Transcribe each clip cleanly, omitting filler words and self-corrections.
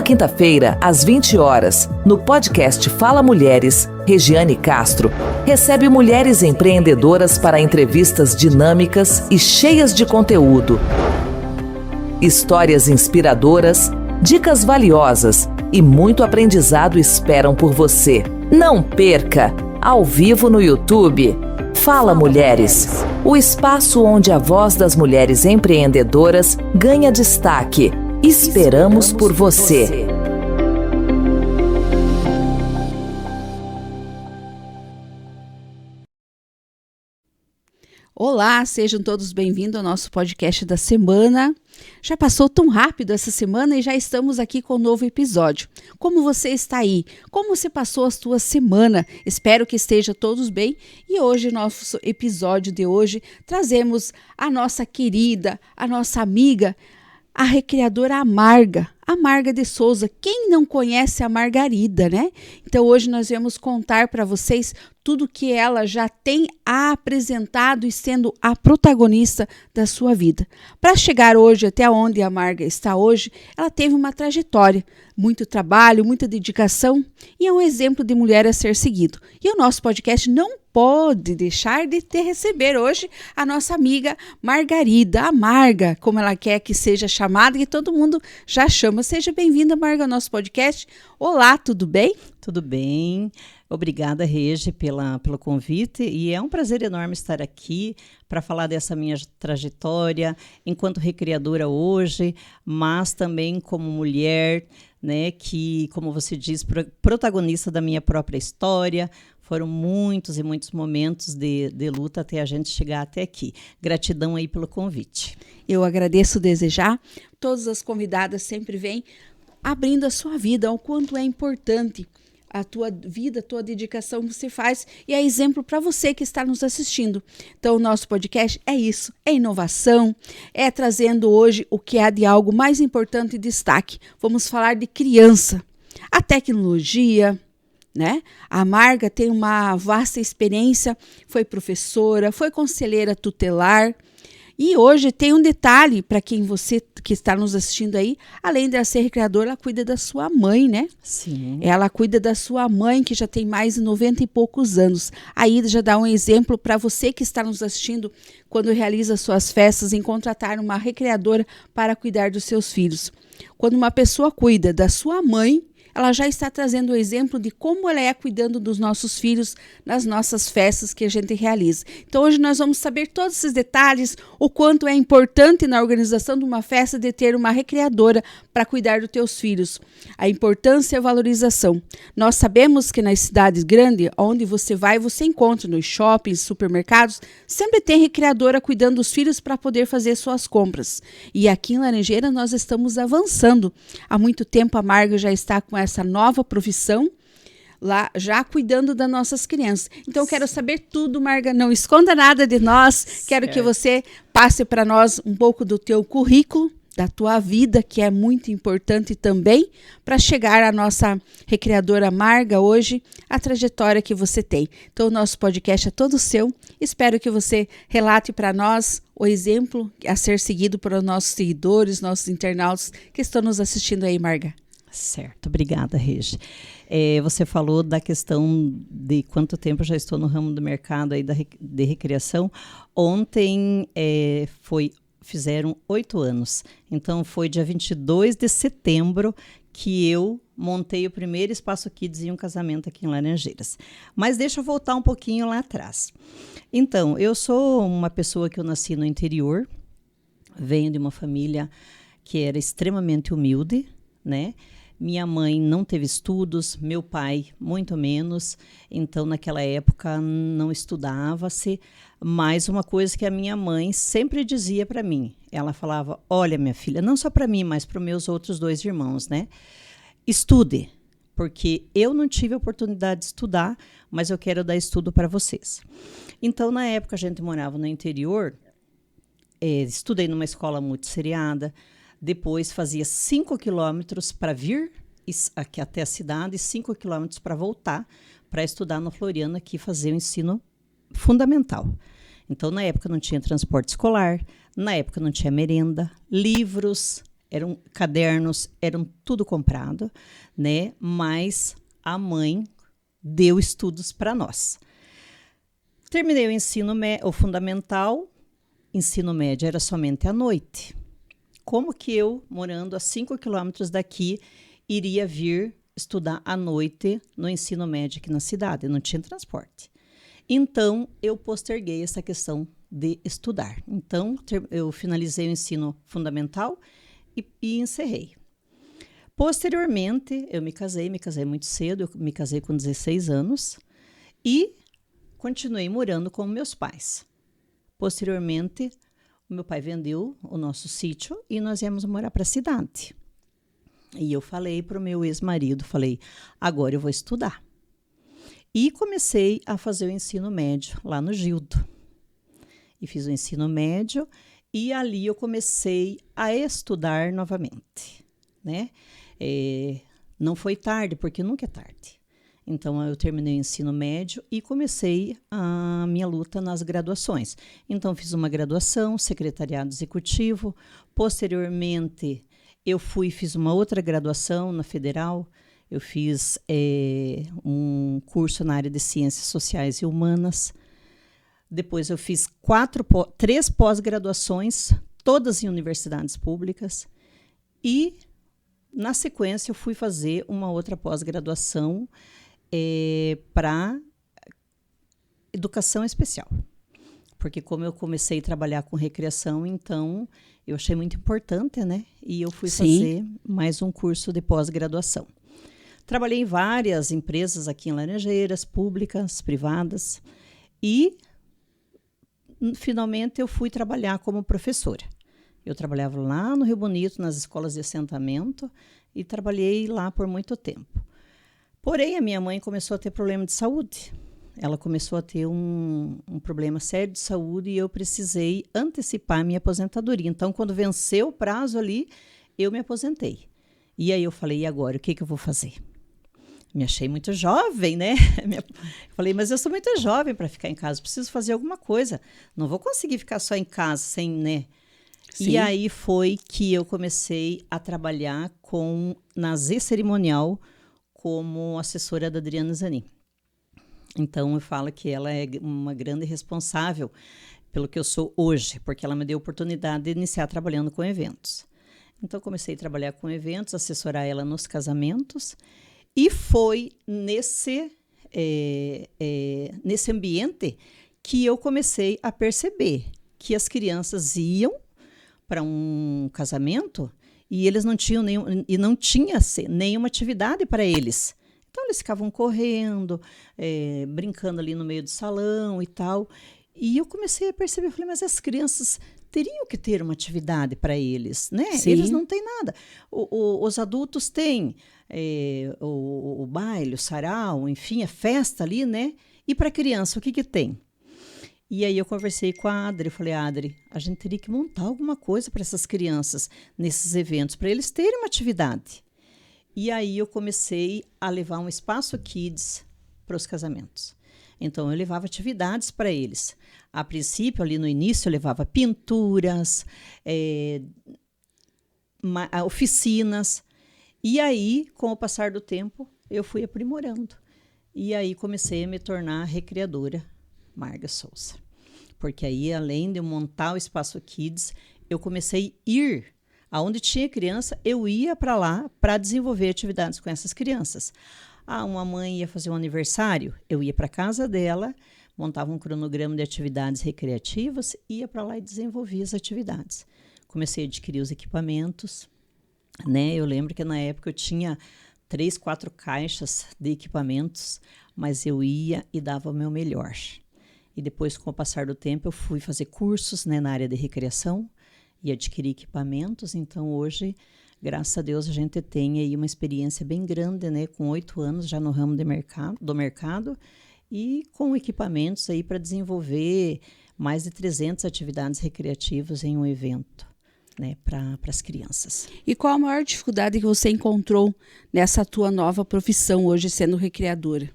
Toda quinta-feira, às 20 horas, no podcast Fala Mulheres, Regiane Castro recebe mulheres empreendedoras para entrevistas dinâmicas e cheias de conteúdo. Histórias inspiradoras, dicas valiosas e muito aprendizado esperam por você. Não perca! Ao vivo no YouTube, Fala Mulheres, o espaço onde a voz das mulheres empreendedoras ganha destaque. Esperamos por você. Olá, sejam todos bem-vindos ao nosso podcast da semana. Já passou tão rápido essa semana e já estamos aqui com um novo episódio. Como você está aí? Como você passou a sua semana? Espero que estejam todos bem. E hoje, nosso episódio de hoje, trazemos a nossa querida, a nossa amiga, a recreadora Marga de Souza. Quem não conhece a Margarida, né? Então hoje nós vamos contar para vocês tudo que ela já tem apresentado e sendo a protagonista da sua vida. Para chegar hoje até onde a Marga está hoje, ela teve uma trajetória, muito trabalho, muita dedicação e é um exemplo de mulher a ser seguido. E o nosso podcast não pode deixar de receber hoje a nossa amiga Margarida, a Marga, como ela quer que seja chamada, e todo mundo já chama. Seja bem-vinda, Marga, ao nosso podcast. Olá, tudo bem? Tudo bem. Obrigada, Regi, pelo convite, e é um prazer enorme estar aqui para falar dessa minha trajetória enquanto recreadora hoje, mas também como mulher, né, que, como você diz, protagonista da minha própria história. Foram muitos e muitos momentos de luta até a gente chegar até aqui. Gratidão aí pelo convite. Eu agradeço desejar. Todas as convidadas sempre vêm abrindo a sua vida, o quanto é importante a tua vida, a tua dedicação que você faz, e é exemplo para você que está nos assistindo. Então, o nosso podcast é isso, é inovação, é trazendo hoje o que há de algo mais importante e destaque. Vamos falar de criança, a tecnologia, né? A Marga tem uma vasta experiência, foi professora, foi conselheira tutelar, e hoje tem um detalhe para quem você que está nos assistindo aí, além de ela ser recreadora, ela cuida da sua mãe, né? Sim. Ela cuida da sua mãe, que já tem mais de 90 e poucos anos. Aí já dá um exemplo para você que está nos assistindo quando realiza suas festas em contratar uma recreadora para cuidar dos seus filhos. Quando uma pessoa cuida da sua mãe, ela já está trazendo o exemplo de como ela é cuidando dos nossos filhos nas nossas festas que a gente realiza. Então hoje nós vamos saber todos esses detalhes, o quanto é importante na organização de uma festa de ter uma recreadora para cuidar dos teus filhos. A importância e a valorização. Nós sabemos que nas cidades grandes, onde você vai, você encontra nos shoppings, supermercados, sempre tem recreadora cuidando dos filhos para poder fazer suas compras. E aqui em Laranjeira nós estamos avançando. Há muito tempo a Marga já está com essa nova profissão, lá já cuidando das nossas crianças. Então, eu quero saber tudo, Marga, não esconda nada de nós, certo. Quero que você passe para nós um pouco do teu currículo, da tua vida, que é muito importante também, para chegar à nossa recreadora Marga hoje, a trajetória que você tem. Então, o nosso podcast é todo seu. Espero que você relate para nós o exemplo a ser seguido pelos nossos seguidores, nossos internautas que estão nos assistindo aí, Marga. Certo, obrigada, Regi. Você falou da questão de quanto tempo eu já estou no ramo do mercado aí de recreação. Ontem fizeram 8 anos, então foi dia 22 de setembro que eu montei o primeiro Espaço Kids em um casamento aqui em Laranjeiras. Mas deixa eu voltar um pouquinho lá atrás. Então, eu sou uma pessoa que eu nasci no interior, venho de uma família que era extremamente humilde, né? Minha mãe não teve estudos, meu pai muito menos, então naquela época não estudava-se, mas uma coisa que a minha mãe sempre dizia para mim, ela falava, olha minha filha, não só para mim, mas para os meus outros 2 irmãos, né? Estude, porque eu não tive a oportunidade de estudar, mas eu quero dar estudo para vocês. Então na época a gente morava no interior, estudei numa escola multisseriada, depois fazia 5 quilômetros para vir aqui até a cidade e 5 quilômetros para voltar para estudar no Floriano aqui, fazer o ensino fundamental. Então, na época não tinha transporte escolar, na época não tinha merenda, livros eram cadernos, eram tudo comprado, né? Mas a mãe deu estudos para nós. Terminei o fundamental, ensino médio era somente à noite. Como que eu, morando a 5 quilômetros daqui, iria vir estudar à noite no ensino médio aqui na cidade? Não tinha transporte. Então, eu posterguei essa questão de estudar. Então, eu finalizei o ensino fundamental e encerrei. Posteriormente, eu me casei muito cedo, eu me casei com 16 anos e continuei morando com meus pais. Posteriormente, o meu pai vendeu o nosso sítio e nós íamos morar para a cidade. E eu falei para o meu ex-marido, agora eu vou estudar. E comecei a fazer o ensino médio lá no Gildo. E fiz o ensino médio e ali eu comecei a estudar novamente, né? Não foi tarde, porque nunca é tarde. Então, eu terminei o ensino médio e comecei a minha luta nas graduações. Então, fiz uma graduação, secretariado executivo. Posteriormente, fiz uma outra graduação na Federal. Eu fiz um curso na área de Ciências Sociais e Humanas. Depois eu fiz 3 pós-graduações, todas em universidades públicas. E, na sequência, eu fui fazer uma outra pós-graduação para educação especial. Porque como eu comecei a trabalhar com recreação, então eu achei muito importante, né? E eu fui fazer mais um curso de pós-graduação. Trabalhei em várias empresas aqui em Laranjeiras, públicas, privadas. E finalmente eu fui trabalhar como professora. Eu trabalhava lá no Rio Bonito, nas escolas de assentamento, e trabalhei lá por muito tempo. Porém, a minha mãe começou a ter problema de saúde. Ela começou a ter um problema sério de saúde e eu precisei antecipar a minha aposentadoria. Então, quando venceu o prazo ali, eu me aposentei. E aí eu falei, e agora, o que eu vou fazer? Me achei muito jovem, né? Falei, mas eu sou muito jovem para ficar em casa, preciso fazer alguma coisa. Não vou conseguir ficar só em casa, sem, né? Sim. E aí foi que eu comecei a trabalhar na Z Cerimonial como assessora da Adriana Zanin. Então, eu falo que ela é uma grande responsável pelo que eu sou hoje, porque ela me deu a oportunidade de iniciar trabalhando com eventos. Então, comecei a trabalhar com eventos, assessorar ela nos casamentos. E foi nesse ambiente que eu comecei a perceber que as crianças iam para um casamento e eles não tinham não tinha nenhuma atividade para eles. Então, eles ficavam correndo, brincando ali no meio do salão e tal. E eu comecei a perceber, falei, mas as crianças teriam que ter uma atividade para eles, né? Sim. Eles não têm nada. Os adultos têm o baile, o sarau, enfim, a festa ali, né? E para a criança, o que tem? E aí eu conversei com a Adri, falei, Adri, a gente teria que montar alguma coisa para essas crianças nesses eventos, para eles terem uma atividade. E aí eu comecei a levar um espaço kids para os casamentos. Então, eu levava atividades para eles. A princípio, ali no início, eu levava pinturas, oficinas. E aí, com o passar do tempo, eu fui aprimorando. E aí, comecei a me tornar recreadora Marga Souza. Porque aí, além de eu montar o Espaço Kids, eu comecei a ir. Aonde tinha criança, eu ia para lá para desenvolver atividades com essas crianças. Uma mãe ia fazer um aniversário, eu ia para a casa dela, montava um cronograma de atividades recreativas, ia para lá e desenvolvia as atividades. Comecei a adquirir os equipamentos, né? Eu lembro que na época eu tinha 3, 4 caixas de equipamentos, mas eu ia e dava o meu melhor. E depois, com o passar do tempo, eu fui fazer cursos, né, na área de recreação e adquirir equipamentos. Então, hoje, graças a Deus, a gente tem aí uma experiência bem grande, né, com 8 anos já no ramo do mercado e com equipamentos aí para desenvolver mais de 300 atividades recreativas em um evento, né, para as crianças. E qual a maior dificuldade que você encontrou nessa tua nova profissão hoje, sendo recreadora?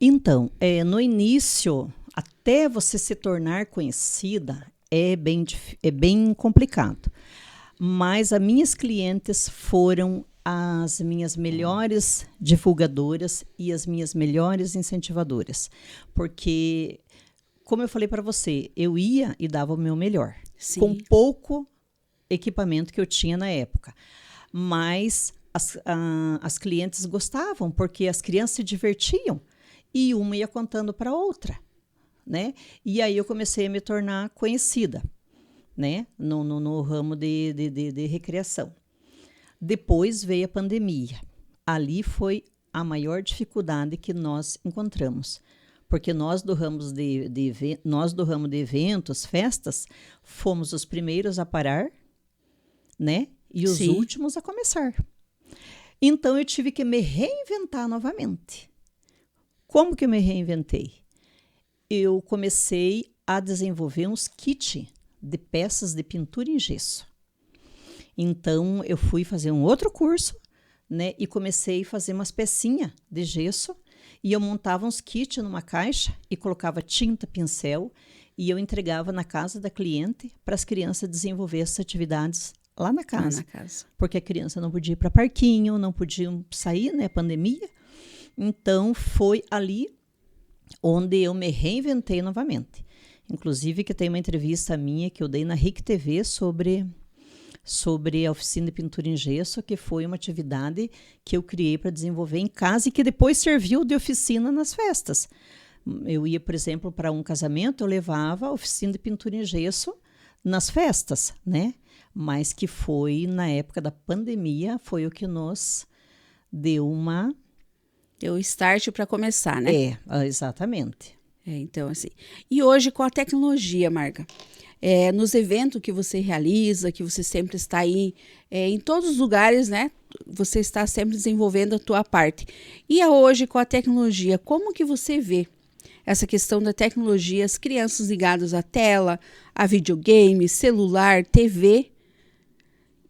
Então, no início, até você se tornar conhecida, é bem complicado. mas as minhas clientes foram as minhas melhores divulgadoras e as minhas melhores incentivadoras. Porque, como eu falei para você, eu ia e dava o meu melhor. Sim. Com pouco equipamento que eu tinha na época. Mas as clientes gostavam, porque as crianças se divertiam. E uma ia contando para outra, né? E aí eu comecei a me tornar conhecida, né? No ramo de recreação. Depois veio a pandemia. Ali foi a maior dificuldade que nós encontramos. Porque nós do ramo de eventos, festas, fomos os primeiros a parar, né? E os últimos a começar. Então eu tive que me reinventar novamente. Como que eu me reinventei? Eu comecei a desenvolver uns kits de peças de pintura em gesso. Então, eu fui fazer um outro curso, né? E comecei a fazer umas pecinhas de gesso. E eu montava uns kits numa caixa e colocava tinta, pincel. E eu entregava na casa da cliente para as crianças desenvolver essas atividades lá na casa. Porque a criança não podia ir para parquinho, não podia sair, né? Pandemia. Então, foi ali onde eu me reinventei novamente. Inclusive, que tem uma entrevista minha que eu dei na RIC TV sobre a oficina de pintura em gesso, que foi uma atividade que eu criei para desenvolver em casa e que depois serviu de oficina nas festas. Eu ia, por exemplo, para um casamento, eu levava a oficina de pintura em gesso nas festas, né? Mas que foi, na época da pandemia, foi o que nos deu Deu start para começar, né? Exatamente. Então, assim. E hoje, com a tecnologia, Marga, nos eventos que você realiza, que você sempre está aí, em todos os lugares, né? Você está sempre desenvolvendo a tua parte. E hoje, com a tecnologia, como que você vê essa questão da tecnologia, as crianças ligadas à tela, a videogame, celular, TV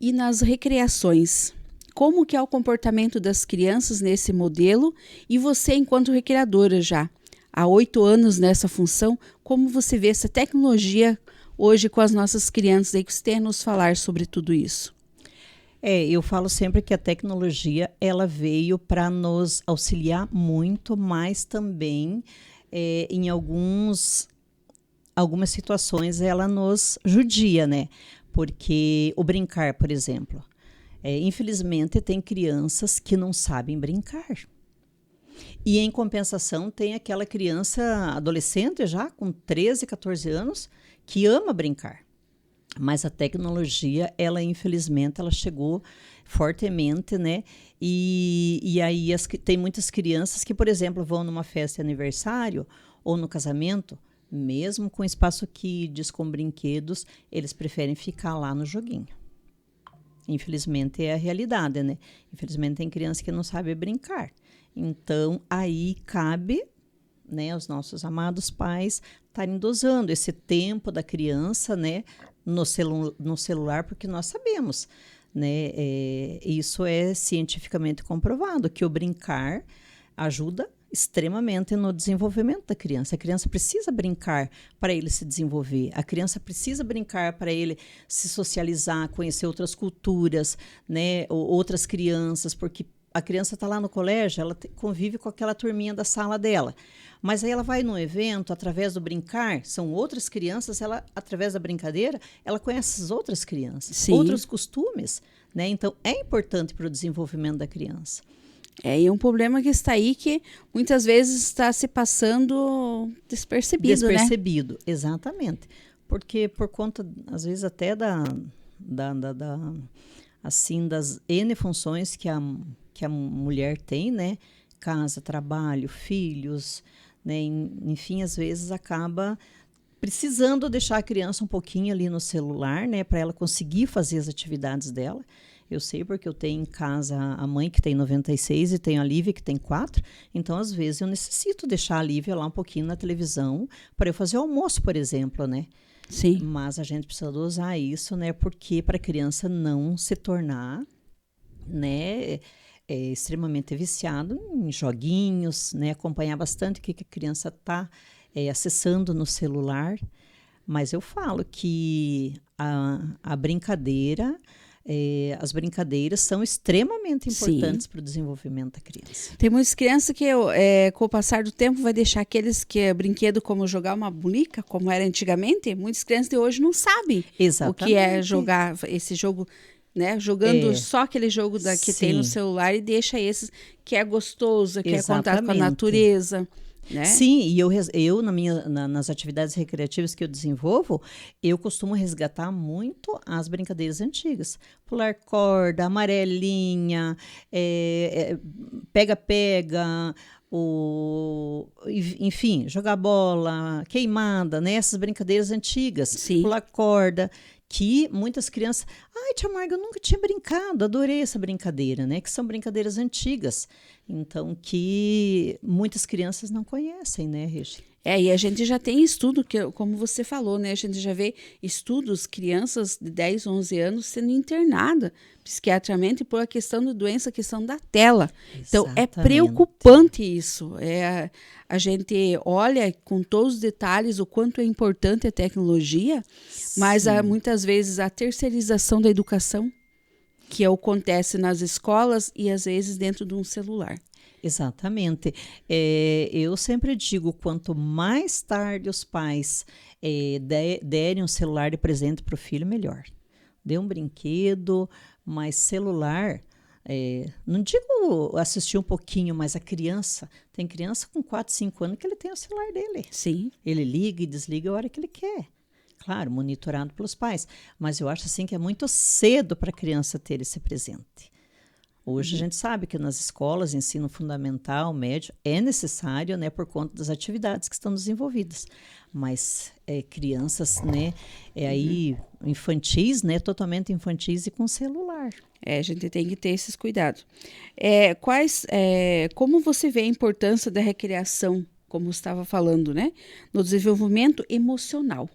e nas recreações? Como que é o comportamento das crianças nesse modelo? E você, enquanto recreadora já, há 8 anos nessa função, como você vê essa tecnologia hoje com as nossas crianças aí, que você tem a nos falar sobre tudo isso? Eu falo sempre que a tecnologia ela veio para nos auxiliar muito, mas também em algumas situações ela nos judia, né? Porque o brincar, por exemplo, infelizmente tem crianças que não sabem brincar. E em compensação tem aquela criança adolescente já com 13, 14 anos que ama brincar. Mas a tecnologia, ela infelizmente, ela chegou fortemente, né? E aí tem muitas crianças que, por exemplo, vão numa festa de aniversário ou no casamento, mesmo com espaço kids, com brinquedos, eles preferem ficar lá no joguinho. Infelizmente é a realidade, né? Infelizmente tem criança que não sabe brincar. Então, aí cabe, né, os nossos amados pais estarem dosando esse tempo da criança, né, no celular, porque nós sabemos, né, isso é cientificamente comprovado, que o brincar ajuda extremamente no desenvolvimento da criança. A criança precisa brincar para ele se desenvolver. A criança precisa brincar para ele se socializar, conhecer outras culturas, né, outras crianças, porque a criança está lá no colégio, ela convive com aquela turminha da sala dela. Mas aí ela vai num evento, através do brincar, são outras crianças, ela, através da brincadeira, ela conhece as outras crianças, Sim. outros costumes, né? Então, é importante para o desenvolvimento da criança. E um problema que está aí, que muitas vezes está se passando despercebido, né? Exatamente. Porque por conta, às vezes, até das N funções que a mulher tem, né? Casa, trabalho, filhos, né? Enfim, às vezes acaba precisando deixar a criança um pouquinho ali no celular, né? Para ela conseguir fazer as atividades dela. Eu sei porque eu tenho em casa a mãe que tem 96 e tenho a Lívia que tem 4. Então, às vezes, eu necessito deixar a Lívia lá um pouquinho na televisão para eu fazer o almoço, por exemplo, né? Sim. Mas a gente precisa dosar isso, né? Porque para a criança não se tornar, né, extremamente viciado em joguinhos, né? Acompanhar bastante o que a criança está acessando no celular. Mas eu falo que a brincadeira, as brincadeiras são extremamente importantes para o desenvolvimento da criança. Tem muitas crianças que, com o passar do tempo, vai deixar aqueles que é brinquedo como jogar uma boneca, como era antigamente. Muitas crianças de hoje não sabem o que é jogar esse jogo, né? Jogando só aquele jogo que tem no celular e deixa esses que é gostoso, que é contato com a natureza. Né? Sim, e eu nas atividades recreativas que eu desenvolvo, eu costumo resgatar muito as brincadeiras antigas. Pular corda, amarelinha, pega-pega, enfim, jogar bola, queimada, né? Essas brincadeiras antigas. Sim. Pular corda, que muitas crianças... Ai, tia Marga, eu nunca tinha brincado, adorei essa brincadeira, né? Que são brincadeiras antigas. Então, que muitas crianças não conhecem, né, Regi? E a gente já tem estudo, como você falou, né? A gente já vê estudos, crianças de 10, 11 anos sendo internadas psiquiatricamente por a questão da doença, a questão da tela. Exatamente. Então, é preocupante isso. A gente olha com todos os detalhes o quanto é importante a tecnologia, mas muitas vezes a terceirização da educação, que acontece nas escolas e às vezes dentro de um celular. Exatamente. Eu sempre digo, quanto mais tarde os pais derem um celular de presente para o filho, melhor. Dê um brinquedo, mas celular, não digo assistir um pouquinho, mas tem criança com 4, 5 anos que ele tem o celular dele. Sim. Ele liga e desliga a hora que ele quer. Claro, monitorado pelos pais. Mas eu acho assim que é muito cedo para a criança ter esse presente. Hoje a gente sabe que nas escolas, ensino fundamental, médio, é necessário, né, por conta das atividades que estão desenvolvidas. Mas crianças, né, aí infantis, né, totalmente infantis e com celular. A gente tem que ter esses cuidados. Como você vê a importância da recreação, como você estava falando, né, no desenvolvimento emocional?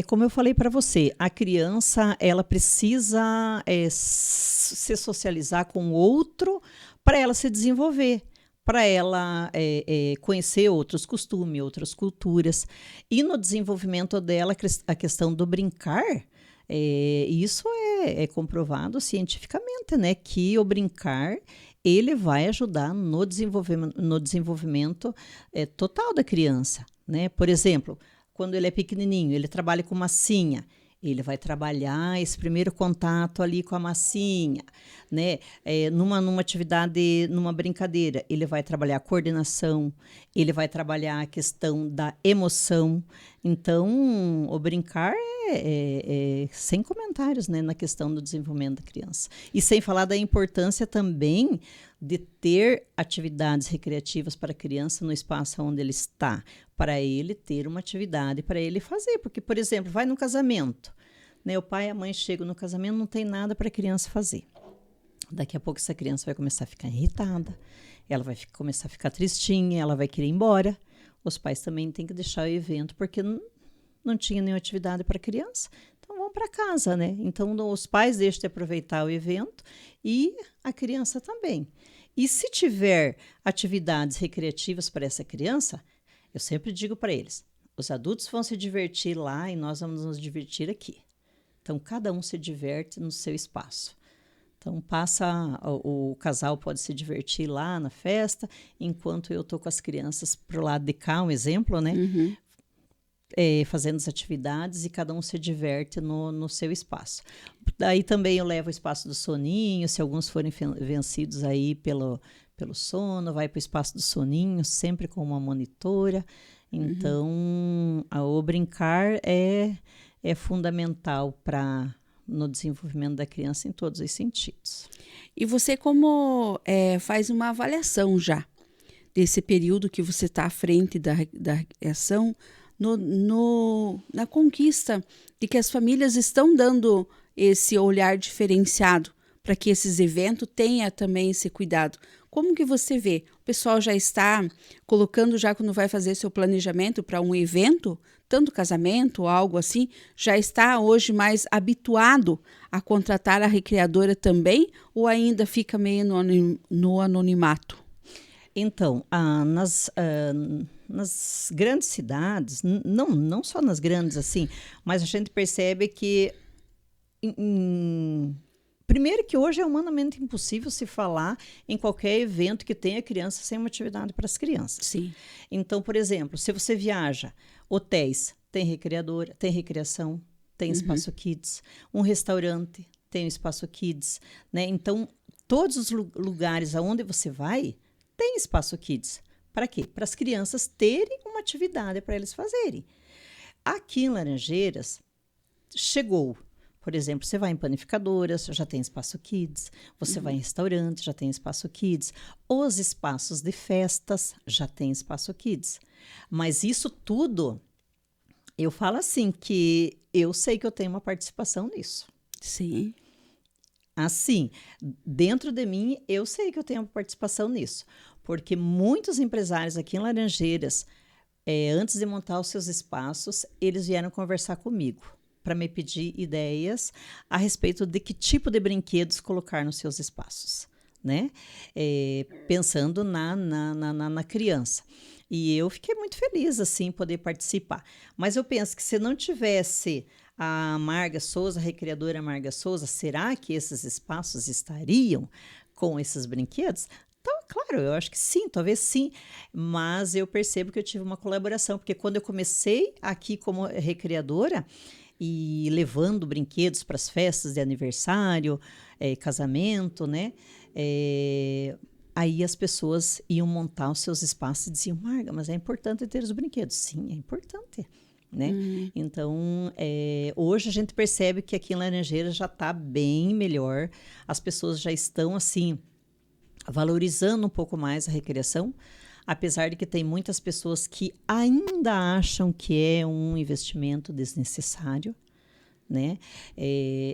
Como eu falei para você, a criança ela precisa se socializar com o outro para ela se desenvolver, para ela conhecer outros costumes, outras culturas. E no desenvolvimento dela, a questão do brincar, isso é comprovado cientificamente, né? Que o brincar ele vai ajudar no desenvolvimento total da criança, né? Por exemplo, quando ele é pequenininho, ele trabalha com massinha, ele vai trabalhar esse primeiro contato ali com a massinha, né? Numa atividade, numa brincadeira, ele vai trabalhar a coordenação, ele vai trabalhar a questão da emoção. Então, o brincar sem comentários, né, na questão do desenvolvimento da criança. E sem falar da importância também de ter atividades recreativas para a criança no espaço onde ele está, para ele ter uma atividade para ele fazer. Porque, por exemplo, vai no casamento, né, o pai e a mãe chegam no casamento, não tem nada para a criança fazer. Daqui a pouco essa criança vai começar a ficar irritada, ela vai começar a ficar tristinha, ela vai querer ir embora. Os pais também têm que deixar o evento, porque não tinha nenhuma atividade para a criança, então vão para casa, né? Então, os pais deixam de aproveitar o evento e a criança também. E se tiver atividades recreativas para essa criança, eu sempre digo para eles, os adultos vão se divertir lá e nós vamos nos divertir aqui. Então, cada um se diverte no seu espaço. Então, o casal pode se divertir lá na festa, enquanto eu estou com as crianças pro lado de cá, um exemplo, né? Uhum. Fazendo as atividades e cada um se diverte no seu espaço. Daí também eu levo o espaço do soninho, se alguns forem vencidos aí pelo sono, vai para o espaço do soninho, sempre com uma monitora. Então, o brincar é fundamental no desenvolvimento da criança em todos os sentidos. E você como faz uma avaliação já desse período que você está à frente da ação, na conquista de que as famílias estão dando esse olhar diferenciado para que esses eventos tenham também esse cuidado. Como que você vê? O pessoal já está colocando, já quando vai fazer seu planejamento para um evento, tanto casamento ou algo assim, já está hoje mais habituado a contratar a recreadora também ou ainda fica meio no anonimato? Então, nas grandes cidades, não só nas grandes assim, mas a gente percebe que primeiro que hoje é humanamente impossível se falar em qualquer evento que tenha criança sem uma atividade para as crianças. Sim. Então, por exemplo, se você viaja, hotéis, tem recreadora, tem recreação, tem espaço kids, um restaurante tem um espaço kids, né? Então, todos os lugares aonde você vai, tem espaço kids. Para quê? Para as crianças terem uma atividade para eles fazerem. Aqui em Laranjeiras, chegou. Por exemplo, você vai em panificadoras, já tem espaço kids. Você vai em restaurante, já tem espaço kids. Os espaços de festas, já tem espaço kids. Mas isso tudo, eu falo assim, que eu sei que eu tenho uma participação nisso. Sim. Assim, dentro de mim, eu sei que eu tenho uma participação nisso. Porque muitos empresários aqui em Laranjeiras, antes de montar os seus espaços, eles vieram conversar comigo para me pedir ideias a respeito de que tipo de brinquedos colocar nos seus espaços, né? Pensando na criança. E eu fiquei muito feliz, assim, em poder participar. Mas eu penso que se não tivesse a Marga Souza, a recreadora Marga Souza, será que esses espaços estariam com esses brinquedos? Então, claro, eu acho que sim, talvez sim, mas eu percebo que eu tive uma colaboração, porque quando eu comecei aqui como recreadora, e levando brinquedos para as festas de aniversário, casamento, né? Aí as pessoas iam montar os seus espaços e diziam, Marga, mas é importante ter os brinquedos. Sim, é importante, né? Então, hoje a gente percebe que aqui em Laranjeiras já está bem melhor. As pessoas já estão, assim, valorizando um pouco mais a recreação, apesar de que tem muitas pessoas que ainda acham que é um investimento desnecessário, né?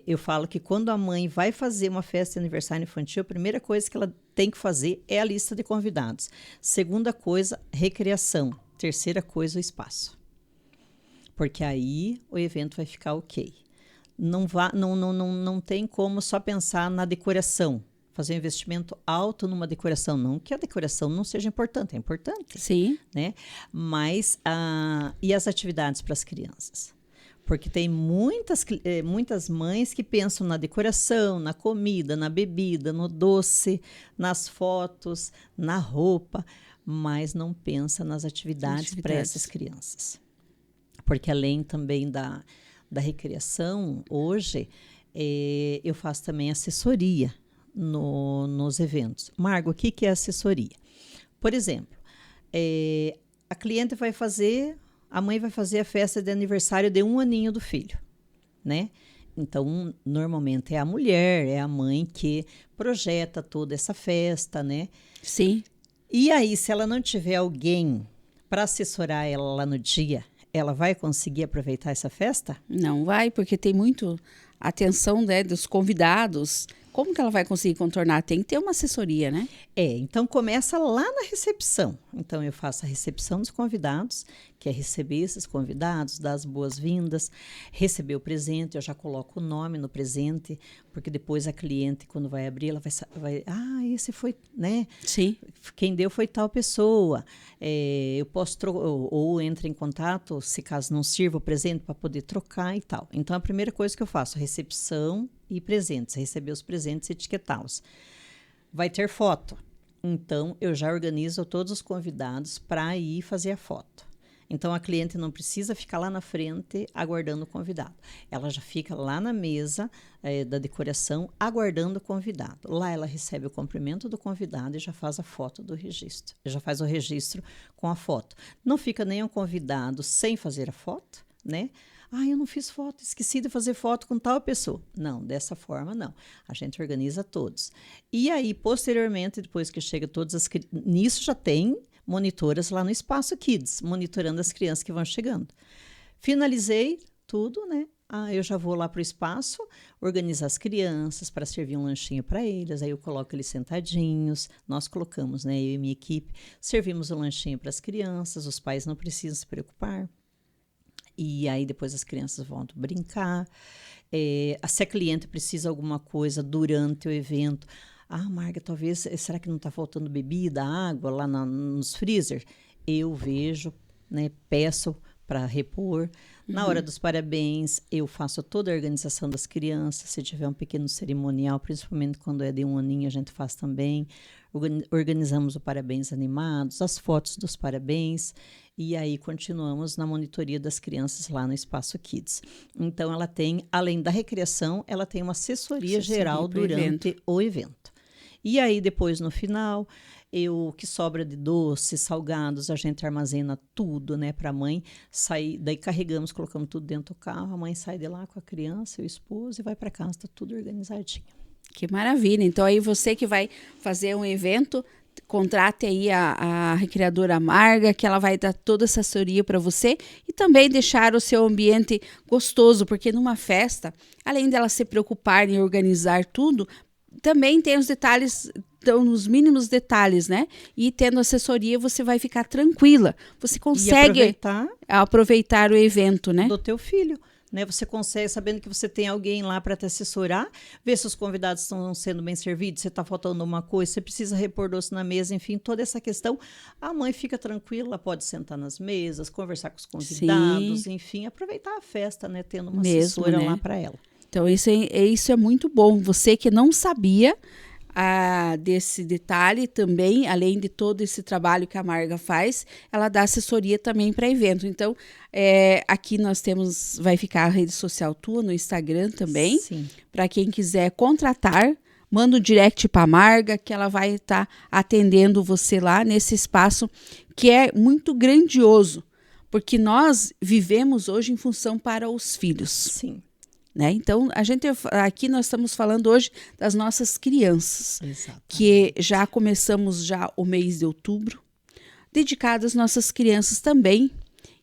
Eu falo que quando a mãe vai fazer uma festa de aniversário infantil, a primeira coisa que ela tem que fazer é a lista de convidados. Segunda coisa, recreação. Terceira coisa, o espaço. Porque aí o evento vai ficar ok. Não tem como só pensar na decoração. Fazer um investimento alto numa decoração. Não que a decoração não seja importante, é importante. Sim. Né? Mas, e as atividades para as crianças? Porque tem muitas mães que pensam na decoração, na comida, na bebida, no doce, nas fotos, na roupa, mas não pensa nas atividades para essas crianças. Porque além também da recreação, hoje, eu faço também assessoria nos eventos. Margo, o que é assessoria? Por exemplo, a cliente vai fazer, a mãe vai fazer a festa de aniversário de 1 aninho do filho, né? Então, normalmente é a mulher, é a mãe que projeta toda essa festa, né? Sim. E aí, se ela não tiver alguém para assessorar ela lá no dia, ela vai conseguir aproveitar essa festa? Não vai, porque tem muito atenção, né, dos convidados. Como que ela vai conseguir contornar? Tem que ter uma assessoria, né? Então começa lá na recepção. Então eu faço a recepção dos convidados, que é receber esses convidados, dar as boas-vindas, receber o presente, eu já coloco o nome no presente, porque depois a cliente, quando vai abrir, ela vai esse foi, né? Sim. Quem deu foi tal pessoa. Eu posso ou entra em contato, se caso não sirva o presente, para poder trocar e tal. Então a primeira coisa que eu faço, recepção e presentes, receber os presentes e etiquetá-los. Vai ter foto. Então, eu já organizo todos os convidados para ir fazer a foto. Então, a cliente não precisa ficar lá na frente aguardando o convidado. Ela já fica lá na mesa da decoração aguardando o convidado. Lá ela recebe o cumprimento do convidado e já faz a foto do registro. Já faz o registro com a foto. Não fica nenhum convidado sem fazer a foto, né? Eu não fiz foto, esqueci de fazer foto com tal pessoa. Não, dessa forma não. A gente organiza todos. E aí, posteriormente, depois que chega todas as crianças, nisso já tem monitoras lá no Espaço Kids, monitorando as crianças que vão chegando. Finalizei tudo, né? Eu já vou lá para o espaço, organizar as crianças para servir um lanchinho para eles. Aí eu coloco eles sentadinhos. Nós colocamos, né? Eu e minha equipe, servimos um lanchinho para as crianças. Os pais não precisam se preocupar. E aí depois as crianças vão brincar. Se a cliente precisa alguma coisa durante o evento, Marga, talvez, será que não está faltando bebida, água lá nos freezer? Eu vejo, né, peço para repor. Na hora dos parabéns, eu faço toda a organização das crianças. Se tiver um pequeno cerimonial, principalmente quando é de 1 aninho, a gente faz também. Organizamos o parabéns animados, as fotos dos parabéns. E aí continuamos na monitoria das crianças lá no Espaço Kids. Então, ela tem, além da recreação, ela tem uma assessoria geral durante o evento. E aí, depois, no final, o que sobra de doces, salgados, a gente armazena tudo, né, para a mãe sair. Daí carregamos, colocamos tudo dentro do carro, a mãe sai de lá com a criança e o esposo e vai para casa, está tudo organizadinho. Que maravilha. Então, aí você que vai fazer um evento, contrate aí a recreadora Marga, que ela vai dar toda essa assessoria para você e também deixar o seu ambiente gostoso, porque numa festa, além dela se preocupar em organizar tudo, também tem os detalhes, estão nos mínimos detalhes, né? E tendo assessoria, você vai ficar tranquila. Você consegue aproveitar o evento, né? Do teu filho. Né, você consegue, sabendo que você tem alguém lá para te assessorar, ver se os convidados estão sendo bem servidos, se está faltando uma coisa, você precisa repor doce na mesa, enfim, toda essa questão. A mãe fica tranquila, pode sentar nas mesas, conversar com os convidados, sim, enfim, aproveitar a festa, né, tendo uma assessora, né, lá para ela. Então, isso é muito bom. Você que não sabia desse detalhe também, além de todo esse trabalho que a Marga faz, ela dá assessoria também para evento. Então, aqui nós vai ficar a rede social tua no Instagram também, para quem quiser contratar, manda um direct para a Marga, que ela vai estar atendendo você lá nesse espaço que é muito grandioso, porque nós vivemos hoje em função para os filhos. Sim. Né? Então, aqui nós estamos falando hoje das nossas crianças, exatamente, que já começamos já o mês de outubro, dedicado às nossas crianças também.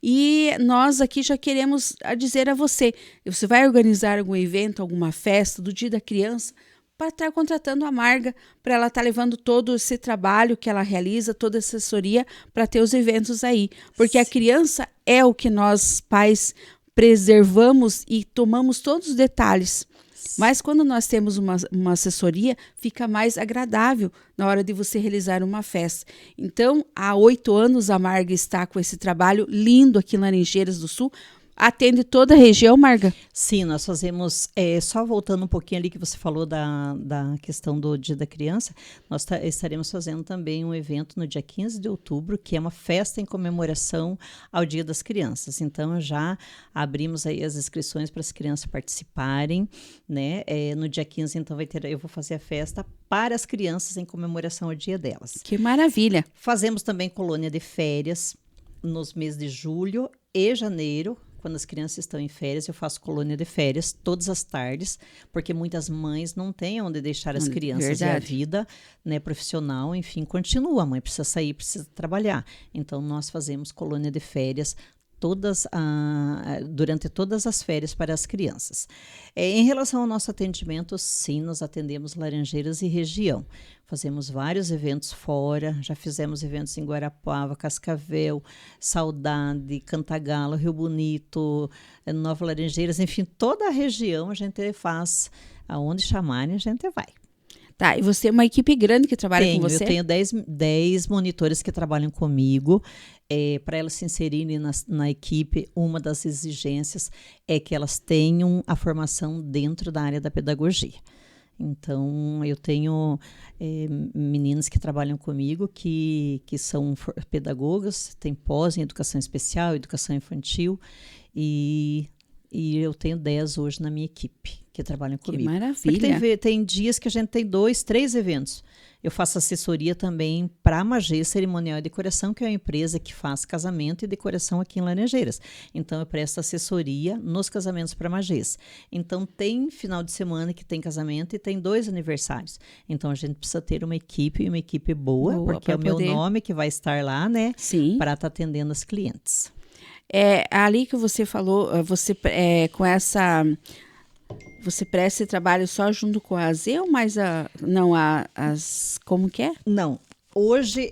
E nós aqui já queremos dizer a você vai organizar algum evento, alguma festa do Dia da Criança, para estar contratando a Marga, para ela estar levando todo esse trabalho que ela realiza, toda a assessoria, para ter os eventos aí. Porque a criança é o que nós, pais, preservamos e tomamos todos os detalhes. Mas quando nós temos uma assessoria, fica mais agradável na hora de você realizar uma festa. Então, há 8 anos a Marga está com esse trabalho lindo aqui em Laranjeiras do Sul. Atende toda a região, Marga? Sim, nós fazemos, só voltando um pouquinho ali que você falou da questão do Dia da Criança, nós estaremos fazendo também um evento no dia 15 de outubro, que é uma festa em comemoração ao Dia das Crianças. Então, já abrimos aí as inscrições para as crianças participarem, né? No dia 15, então, eu vou fazer a festa para as crianças em comemoração ao dia delas. Que maravilha! Fazemos também colônia de férias nos meses de julho e janeiro. Quando as crianças estão em férias, eu faço colônia de férias todas as tardes, porque muitas mães não têm onde deixar as crianças. Verdade. E a vida, né, profissional, enfim, continua. A mãe precisa sair, precisa trabalhar. Então, nós fazemos colônia de férias durante todas as férias para as crianças. Em relação ao nosso atendimento, sim, nós atendemos Laranjeiras e região. Fazemos vários eventos fora, já fizemos eventos em Guarapuava, Cascavel, Saudade, Cantagalo, Rio Bonito, Nova Laranjeiras, enfim, toda a região a gente faz, aonde chamarem a gente vai. Tá, e você é uma equipe grande que trabalha com você? Eu tenho 10 monitores que trabalham comigo. Para elas se inserirem na equipe, uma das exigências é que elas tenham a formação dentro da área da pedagogia. Então, eu tenho meninas que trabalham comigo que são pedagogas, têm pós em educação especial, educação infantil, e eu tenho 10 hoje na minha equipe que trabalham comigo. Que maravilha! Porque tem dias que a gente tem 2, 3 eventos. Eu faço assessoria também para a Magê Cerimonial e Decoração, que é uma empresa que faz casamento e decoração aqui em Laranjeiras. Então, eu presto assessoria nos casamentos para Magês. Então, tem final de semana que tem casamento e tem 2 aniversários. Então, a gente precisa ter uma equipe boa porque é o meu nome que vai estar lá, né? Sim. Para estar atendendo as clientes. Ali que você falou, você com essa... Você presta esse trabalho só junto com a AZ ou mais como que é? Não. Hoje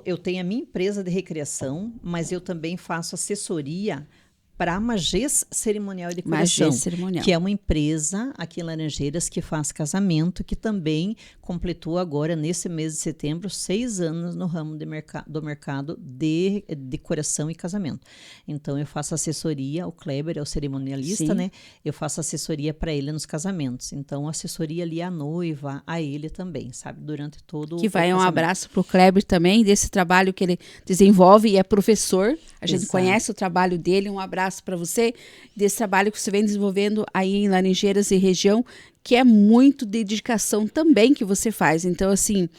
eu tenho a minha empresa de recreação, mas eu também faço assessoria para a Magés Cerimonial e Decoração, Magés Cerimonial. que é uma empresa aqui em Laranjeiras que faz casamento, que também completou agora, nesse mês de setembro, 6 anos no ramo do mercado de decoração e casamento. Então, eu faço assessoria, o Kleber é o cerimonialista, Sim. né? Eu faço assessoria para ele nos casamentos. Então, assessoria ali à noiva, a ele também, sabe? Durante todo Que vai o um casamento. abraço para o Kleber também, desse trabalho que ele desenvolve e é professor. A gente Exato. conhece o trabalho dele. Um abraço para você, desse trabalho que você vem desenvolvendo aí em Laranjeiras e região, que é muito dedicação também que você faz. Então, assim,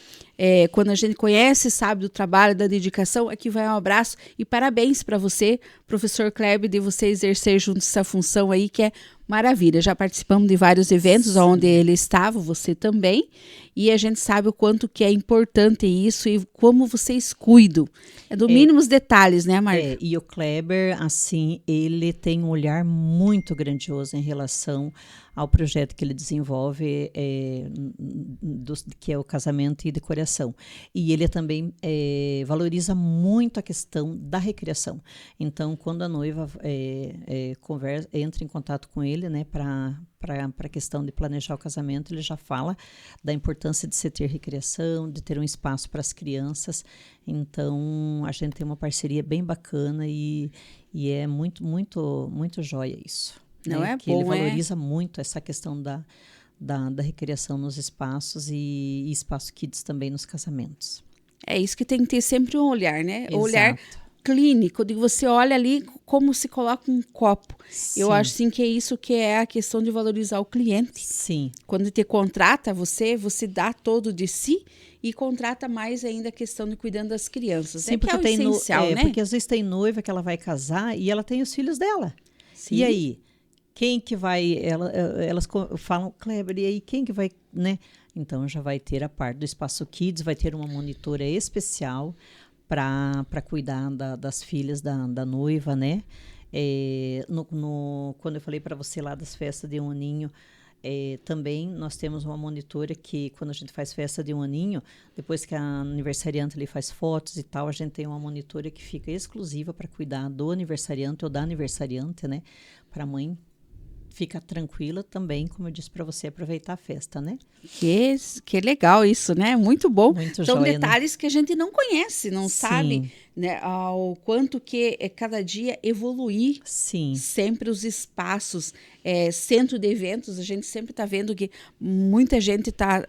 quando a gente conhece, sabe do trabalho, da dedicação, aqui vai um abraço e parabéns para você, professor Kleber, de você exercer junto essa função aí, que é maravilha. Já participamos de vários eventos onde ele estava, você também, e a gente sabe o quanto que é importante isso e como vocês cuidam. É do mínimos detalhes, né, Marta? E o Kleber, assim, ele tem um olhar muito grandioso em relação ao projeto que ele desenvolve, que é o casamento e decoração. E ele também valoriza muito a questão da recreação. Então, quando a noiva entra em contato com ele, né, para a questão de planejar o casamento, ele já fala da importância de se ter recreação, de ter um espaço para as crianças. Então, a gente tem uma parceria bem bacana e é muito, muito, muito joia isso. Não é que bom, ele valoriza muito essa questão da recreação nos espaços e espaço kids também nos casamentos. É isso que tem que ter sempre um olhar, né? O Exato. olhar clínico, de você olha ali como se coloca um copo. Sim. Eu acho sim que é isso que é a questão de valorizar o cliente. Sim. Quando te contrata, você dá todo de si e contrata mais ainda a questão de cuidando das crianças. Sim, porque que é o essencial, né? Porque às vezes tem noiva que ela vai casar e ela tem os filhos dela. Sim. E aí? Quem que vai... Elas falam, Kleber, e aí quem que vai, né? Então, já vai ter a parte do Espaço Kids, vai ter uma monitora especial para cuidar das filhas da noiva, né? Quando eu falei para você lá das festas de um aninho, também nós temos uma monitora que, quando a gente faz festa de um aninho, depois que a aniversariante ali faz fotos e tal, a gente tem uma monitora que fica exclusiva para cuidar do aniversariante ou da aniversariante, né? Para a mãe ficar tranquila também, como eu disse para você, aproveitar a festa, né? Que legal isso, né? Muito bom. Muito São joia, detalhes, né, que a gente não conhece, não Sim. sabe, né, ao quanto que é cada dia evoluir. Sim. Sempre os espaços, centro de eventos, a gente sempre está vendo que muita gente está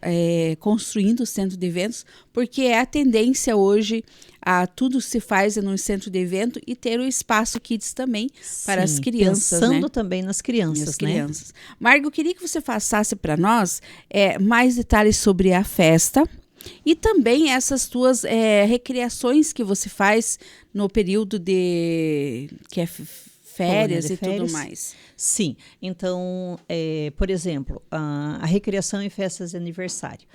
construindo centro de eventos, porque é a tendência hoje a tudo se faz no centro de evento e ter o espaço kids também para as crianças. Pensando né? também nas crianças, né? Margo, eu queria que você passasse para nós mais detalhes sobre a festa e também essas tuas recriações que você faz no período que é férias e tudo mais. Sim, então, por exemplo, a recriação em festas de aniversário.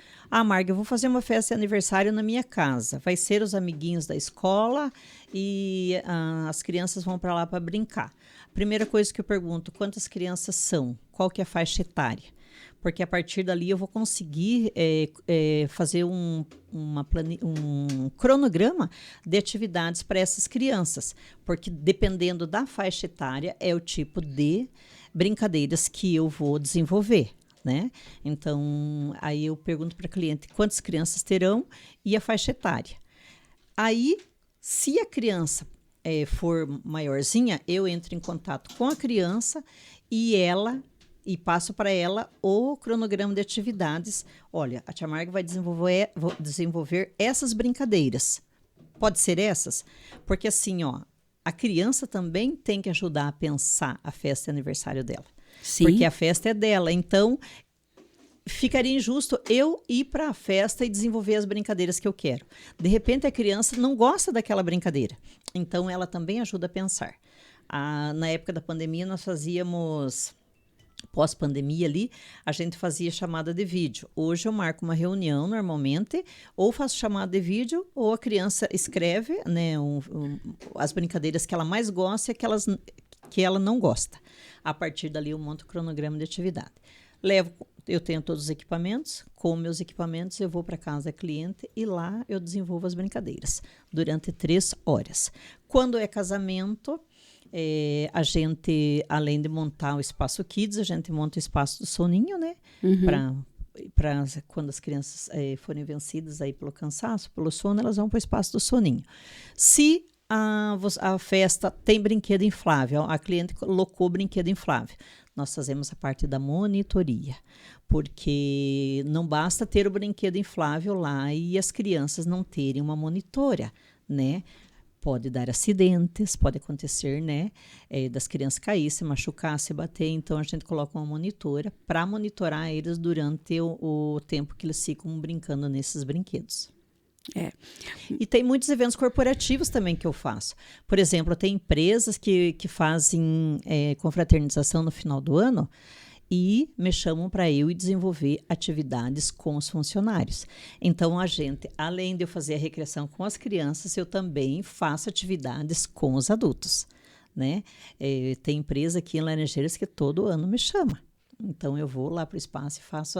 Marga, eu vou fazer uma festa de aniversário na minha casa. Vai ser os amiguinhos da escola e as crianças vão para lá para brincar. Primeira coisa que eu pergunto, quantas crianças são? Qual que é a faixa etária? Porque a partir dali eu vou conseguir fazer um cronograma de atividades para essas crianças, porque dependendo da faixa etária é o tipo de brincadeiras que eu vou desenvolver, né? Então, aí eu pergunto para a cliente quantas crianças terão e a faixa etária. Aí, se a criança for maiorzinha, eu entro em contato com a criança e passo para ela o cronograma de atividades. Olha, a tia Marga vai desenvolver essas brincadeiras. Pode ser essas? Porque assim, a criança também tem que ajudar a pensar a festa de aniversário dela. Sim. Porque a festa é dela. Então, ficaria injusto eu ir para a festa e desenvolver as brincadeiras que eu quero. De repente, a criança não gosta daquela brincadeira. Então, ela também ajuda a pensar. Na época da pandemia, nós fazíamos... Pós-pandemia ali, a gente fazia chamada de vídeo. Hoje eu marco uma reunião normalmente, ou faço chamada de vídeo, ou a criança escreve, né, as brincadeiras que ela mais gosta e aquelas que ela não gosta. A partir dali eu monto o cronograma de atividade. Eu tenho todos os equipamentos, com meus equipamentos eu vou para casa da cliente e lá eu desenvolvo as brincadeiras durante 3 horas. Quando é casamento, A gente, além de montar o espaço Kids, a gente monta o espaço do soninho, né? Para quando as crianças forem vencidas aí pelo cansaço, pelo sono, elas vão para o espaço do soninho. Se a festa tem brinquedo inflável, a cliente colocou brinquedo inflável, nós fazemos a parte da monitoria, porque não basta ter o brinquedo inflável lá e as crianças não terem uma monitora, né? Pode dar acidentes, pode acontecer, né? Das crianças cair, se machucar, se bater. Então, a gente coloca uma monitora para monitorar eles durante o tempo que eles ficam brincando nesses brinquedos. E tem muitos eventos corporativos também que eu faço. Por exemplo, tem empresas que fazem confraternização no final do ano e me chamam para eu desenvolver atividades com os funcionários. Então, a gente, além de eu fazer a recreação com as crianças, eu também faço atividades com os adultos, né? Tem empresa aqui em Laranjeiras que todo ano me chama. Então, eu vou lá para o espaço e faço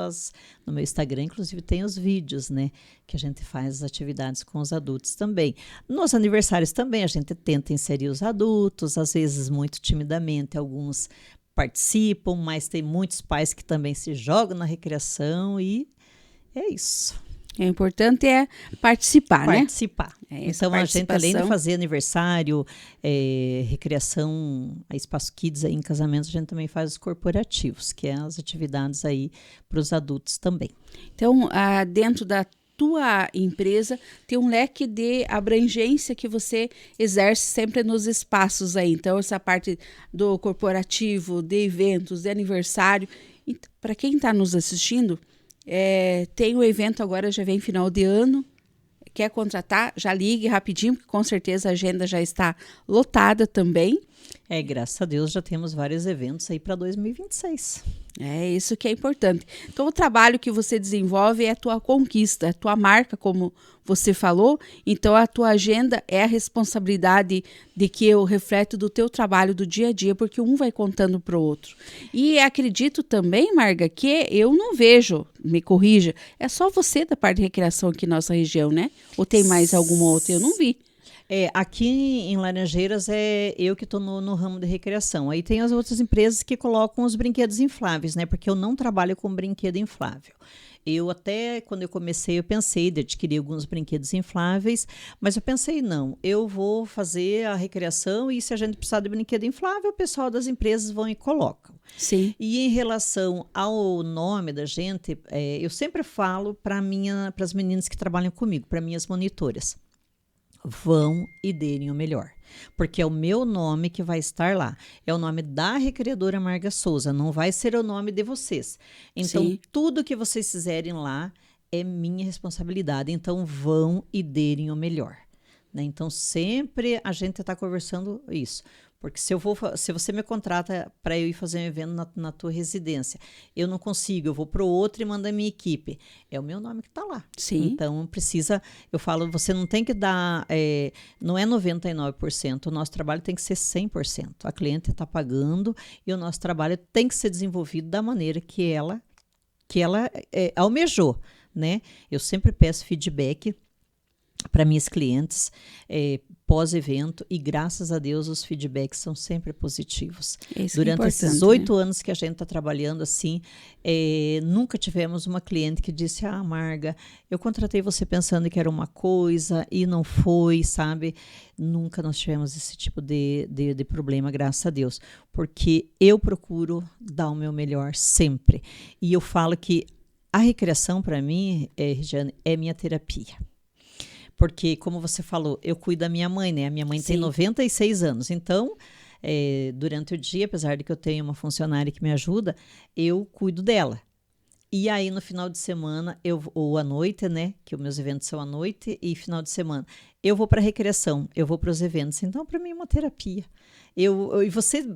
no meu Instagram, inclusive tem os vídeos, né? Que a gente faz as atividades com os adultos também. Nos aniversários também, a gente tenta inserir os adultos, às vezes muito timidamente, alguns participam, mas tem muitos pais que também se jogam na recreação e é isso. O importante é participar, né? Participar. Então, a gente, além de fazer aniversário, recreação, Espaço Kids aí em casamentos, a gente também faz os corporativos, que é as atividades aí para os adultos também. Então, dentro da tua empresa, tem um leque de abrangência que você exerce sempre nos espaços aí. Então, essa parte do corporativo, de eventos, de aniversário. Para quem está nos assistindo, tem o evento agora, já vem final de ano, quer contratar, já ligue rapidinho, porque com certeza a agenda já está lotada também. Graças a Deus já temos vários eventos aí para 2026. É isso que é importante. Então, o trabalho que você desenvolve é a tua conquista, é a tua marca, como você falou. Então, a tua agenda é a responsabilidade de que eu refleto do teu trabalho do dia a dia, porque um vai contando para o outro. E acredito também, Marga, que eu não vejo, me corrija, é só você da parte de recreação aqui na nossa região, né? Ou tem mais alguma outra? Eu não vi. Aqui em Laranjeiras é eu que estou no ramo de recreação. Aí tem as outras empresas que colocam os brinquedos infláveis, né? Porque eu não trabalho com brinquedo inflável. Eu até, quando eu comecei, eu pensei de adquirir alguns brinquedos infláveis, mas eu pensei, não, eu vou fazer a recreação e se a gente precisar de brinquedo inflável, o pessoal das empresas vão e colocam. Sim. E em relação ao nome da gente, eu sempre falo para as meninas que trabalham comigo, para minhas monitoras. Vão e deem o melhor, porque é o meu nome que vai estar lá, é o nome da Recreadora Marga Souza, não vai ser o nome de vocês. Então, sim, tudo que vocês fizerem lá é minha responsabilidade, então vão e deem o melhor, né? Então, sempre a gente está conversando isso. Porque se você me contrata para eu ir fazer um evento na tua residência, eu não consigo, eu vou para o outro e mando a minha equipe. É o meu nome que está lá. Sim. Então, eu falo, você não tem que dar, não é 99%, o nosso trabalho tem que ser 100%. A cliente está pagando e o nosso trabalho tem que ser desenvolvido da maneira que ela almejou, né? Eu sempre peço feedback para minhas clientes pós-evento e graças a Deus os feedbacks são sempre positivos. Durante esses 8 anos que a gente está trabalhando assim, nunca tivemos uma cliente que disse, Marga, eu contratei você pensando que era uma coisa e não foi, sabe? Nunca nós tivemos esse tipo de problema, graças a Deus, porque eu procuro dar o meu melhor sempre. E eu falo que a recreação para mim, Regiane, é minha terapia. Porque, como você falou, eu cuido da minha mãe, né? A minha mãe tem 96 anos. Então, durante o dia, apesar de que eu tenho uma funcionária que me ajuda, eu cuido dela. E aí, no final de semana, ou à noite, né? Que os meus eventos são à noite e final de semana, eu vou para a recreação, eu vou para os eventos. Então, para mim, é uma terapia. E você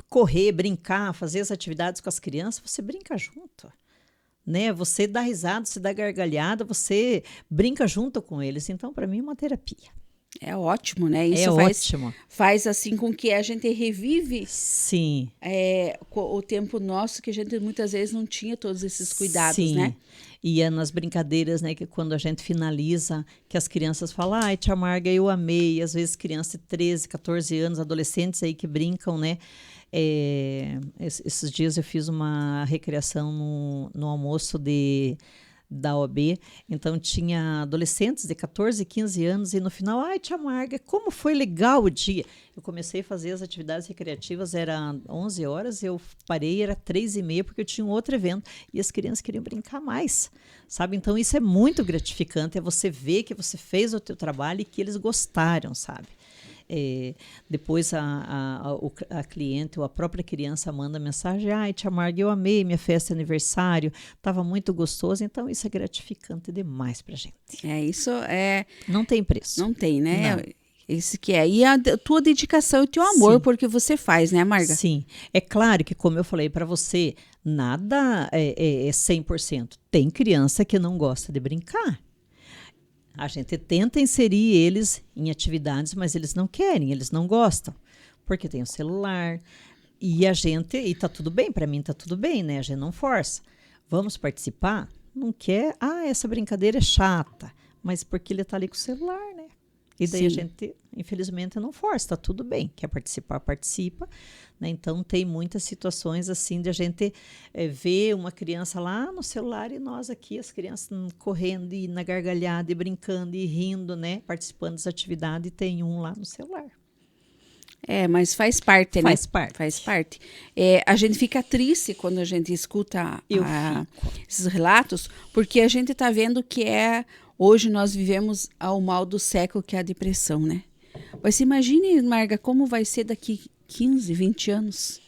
correr, brincar, fazer as atividades com as crianças, você brinca junto. Né? Você dá risada, você dá gargalhada, você brinca junto com eles. Então, para mim, é uma terapia. É ótimo, né? Isso ótimo. Faz assim com que a gente revive. Sim. O tempo nosso que a gente muitas vezes não tinha todos esses cuidados, sim, né? E é nas brincadeiras, né, que quando a gente finaliza, que as crianças falam, ai, tia Marga, eu amei. E às vezes crianças de 13, 14 anos, adolescentes aí que brincam, né? Esses dias eu fiz uma recreação no almoço da OAB, então tinha adolescentes de 14, 15 anos, e no final, ai, tia Marga, como foi legal o dia. Eu comecei a fazer as atividades recreativas, era 11 horas, eu parei, era 3h30, porque eu tinha um outro evento, e as crianças queriam brincar mais, sabe? Então isso é muito gratificante, é você ver que você fez o teu trabalho e que eles gostaram, sabe? Depois a cliente ou a própria criança manda mensagem, ai, tia Marga, eu amei minha festa de aniversário, estava muito gostoso, então isso é gratificante demais pra gente. Isso é... Não tem preço. Não tem, né? Não. Esse que é. E a tua dedicação e o teu amor, Sim. porque você faz, né, Marga? Sim. É claro que, como eu falei para você, nada é 100%. Tem criança que não gosta de brincar. A gente tenta inserir eles em atividades, mas eles não querem, eles não gostam, porque tem o celular. E tá tudo bem, para mim tá tudo bem, né? A gente não força. Vamos participar? Não quer? Ah, essa brincadeira é chata, mas porque ele tá ali com o celular, né? E daí Sim. A gente, infelizmente, não força, tá tudo bem. Quer participar, participa. Né? Então, tem muitas situações assim de a gente ver uma criança lá no celular e nós aqui, as crianças correndo e na gargalhada e brincando e rindo, né? Participando das atividades, e tem um lá no celular. Mas faz parte, né? Faz parte. Faz parte. A gente fica triste quando a gente escuta esses relatos, porque a gente está vendo que hoje nós vivemos ao mal do século, que é a depressão, né? Mas imagine, Marga, como vai ser daqui 15, 20 anos?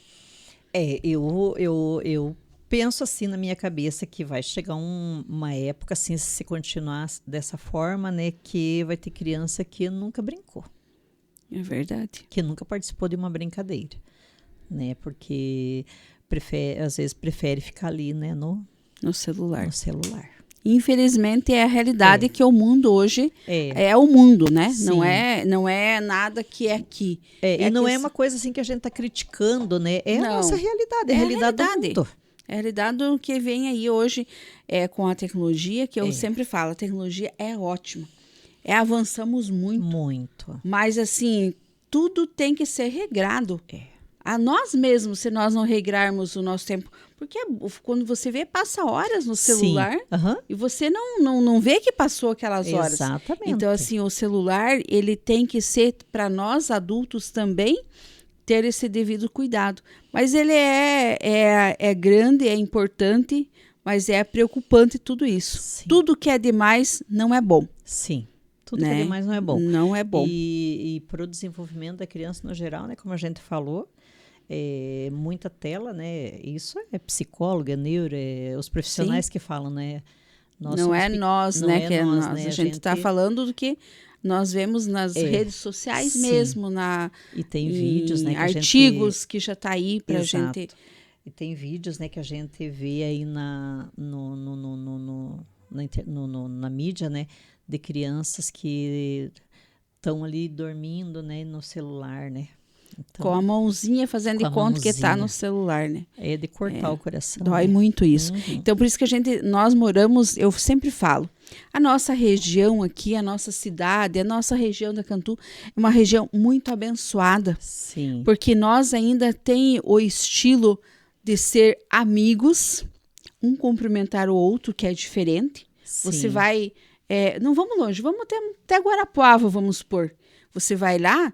Eu penso assim na minha cabeça que vai chegar uma época, assim, se continuar dessa forma, né, que vai ter criança que nunca brincou. É verdade. Que nunca participou de uma brincadeira, né, porque às vezes prefere ficar ali, né, no celular. Infelizmente é a realidade que o mundo hoje é o mundo, né? Não é nada que é aqui. E não é uma coisa assim que a gente está criticando, né? É a nossa realidade, é a realidade do mundo. É a realidade do que vem aí hoje com a tecnologia, que eu sempre falo, a tecnologia é ótima. Avançamos muito. Muito. Mas assim, tudo tem que ser regrado. A nós mesmos, se nós não regrarmos o nosso tempo. Porque quando você vê, passa horas no celular e você não vê que passou aquelas horas. Exatamente. Então, assim, o celular, ele tem que ser, para nós adultos também, ter esse devido cuidado. Mas ele é grande, é importante, mas é preocupante tudo isso. Sim. Tudo que é demais não é bom. Sim. Tudo que é demais não é bom. Não é bom. E para o desenvolvimento da criança no geral, né, como a gente falou, muita tela, né? Isso é psicóloga, neuro, os profissionais que falam, né? Não é nós, né? A gente está falando do que nós vemos nas redes sociais mesmo, e tem vídeos, né? Artigos que já está aí para a gente. E tem vídeos, né? Que a gente vê aí na mídia, né? De crianças que estão ali dormindo, né? No celular, né? Então, com a mãozinha fazendo de conta que está no celular, né? É de cortar o coração. Dói muito isso. Então, por isso que nós moramos, eu sempre falo, a nossa região aqui, a nossa cidade, a nossa região da Cantu é uma região muito abençoada. Sim. Porque nós ainda tem o estilo de ser amigos, um cumprimentar o outro, que é diferente. Sim. Você vai, não vamos longe, vamos até Guarapuava, vamos supor. Você vai lá,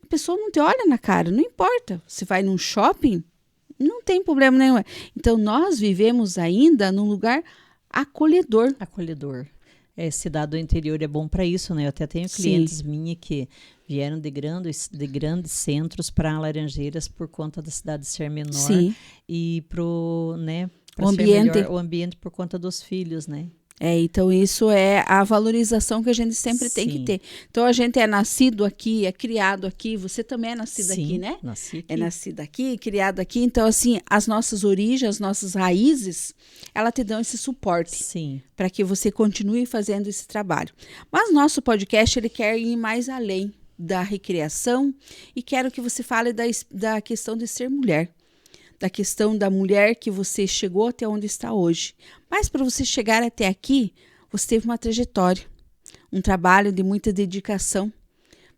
a pessoa não te olha na cara, não importa. Você vai num shopping, não tem problema nenhum. Então, nós vivemos ainda num lugar acolhedor. Acolhedor. Cidade do interior é bom para isso, né? Eu até tenho clientes minhas que vieram de grandes centros para Laranjeiras por conta da cidade ser menor. Sim. E pro, né, o ambiente. O ambiente por conta dos filhos, né? Então isso é a valorização que a gente sempre tem que ter. Então a gente é nascido aqui, é criado aqui, você também é nascido aqui, né? Nasci aqui. É nascido aqui, criado aqui. Então assim, as nossas origens, as nossas raízes, ela te dão esse suporte. Sim. Para que você continue fazendo esse trabalho. Mas nosso podcast, ele quer ir mais além da recriação e quero que você fale da questão de ser mulher. da questão da mulher que você chegou até onde está hoje. Mas para você chegar até aqui, você teve uma trajetória, um trabalho de muita dedicação.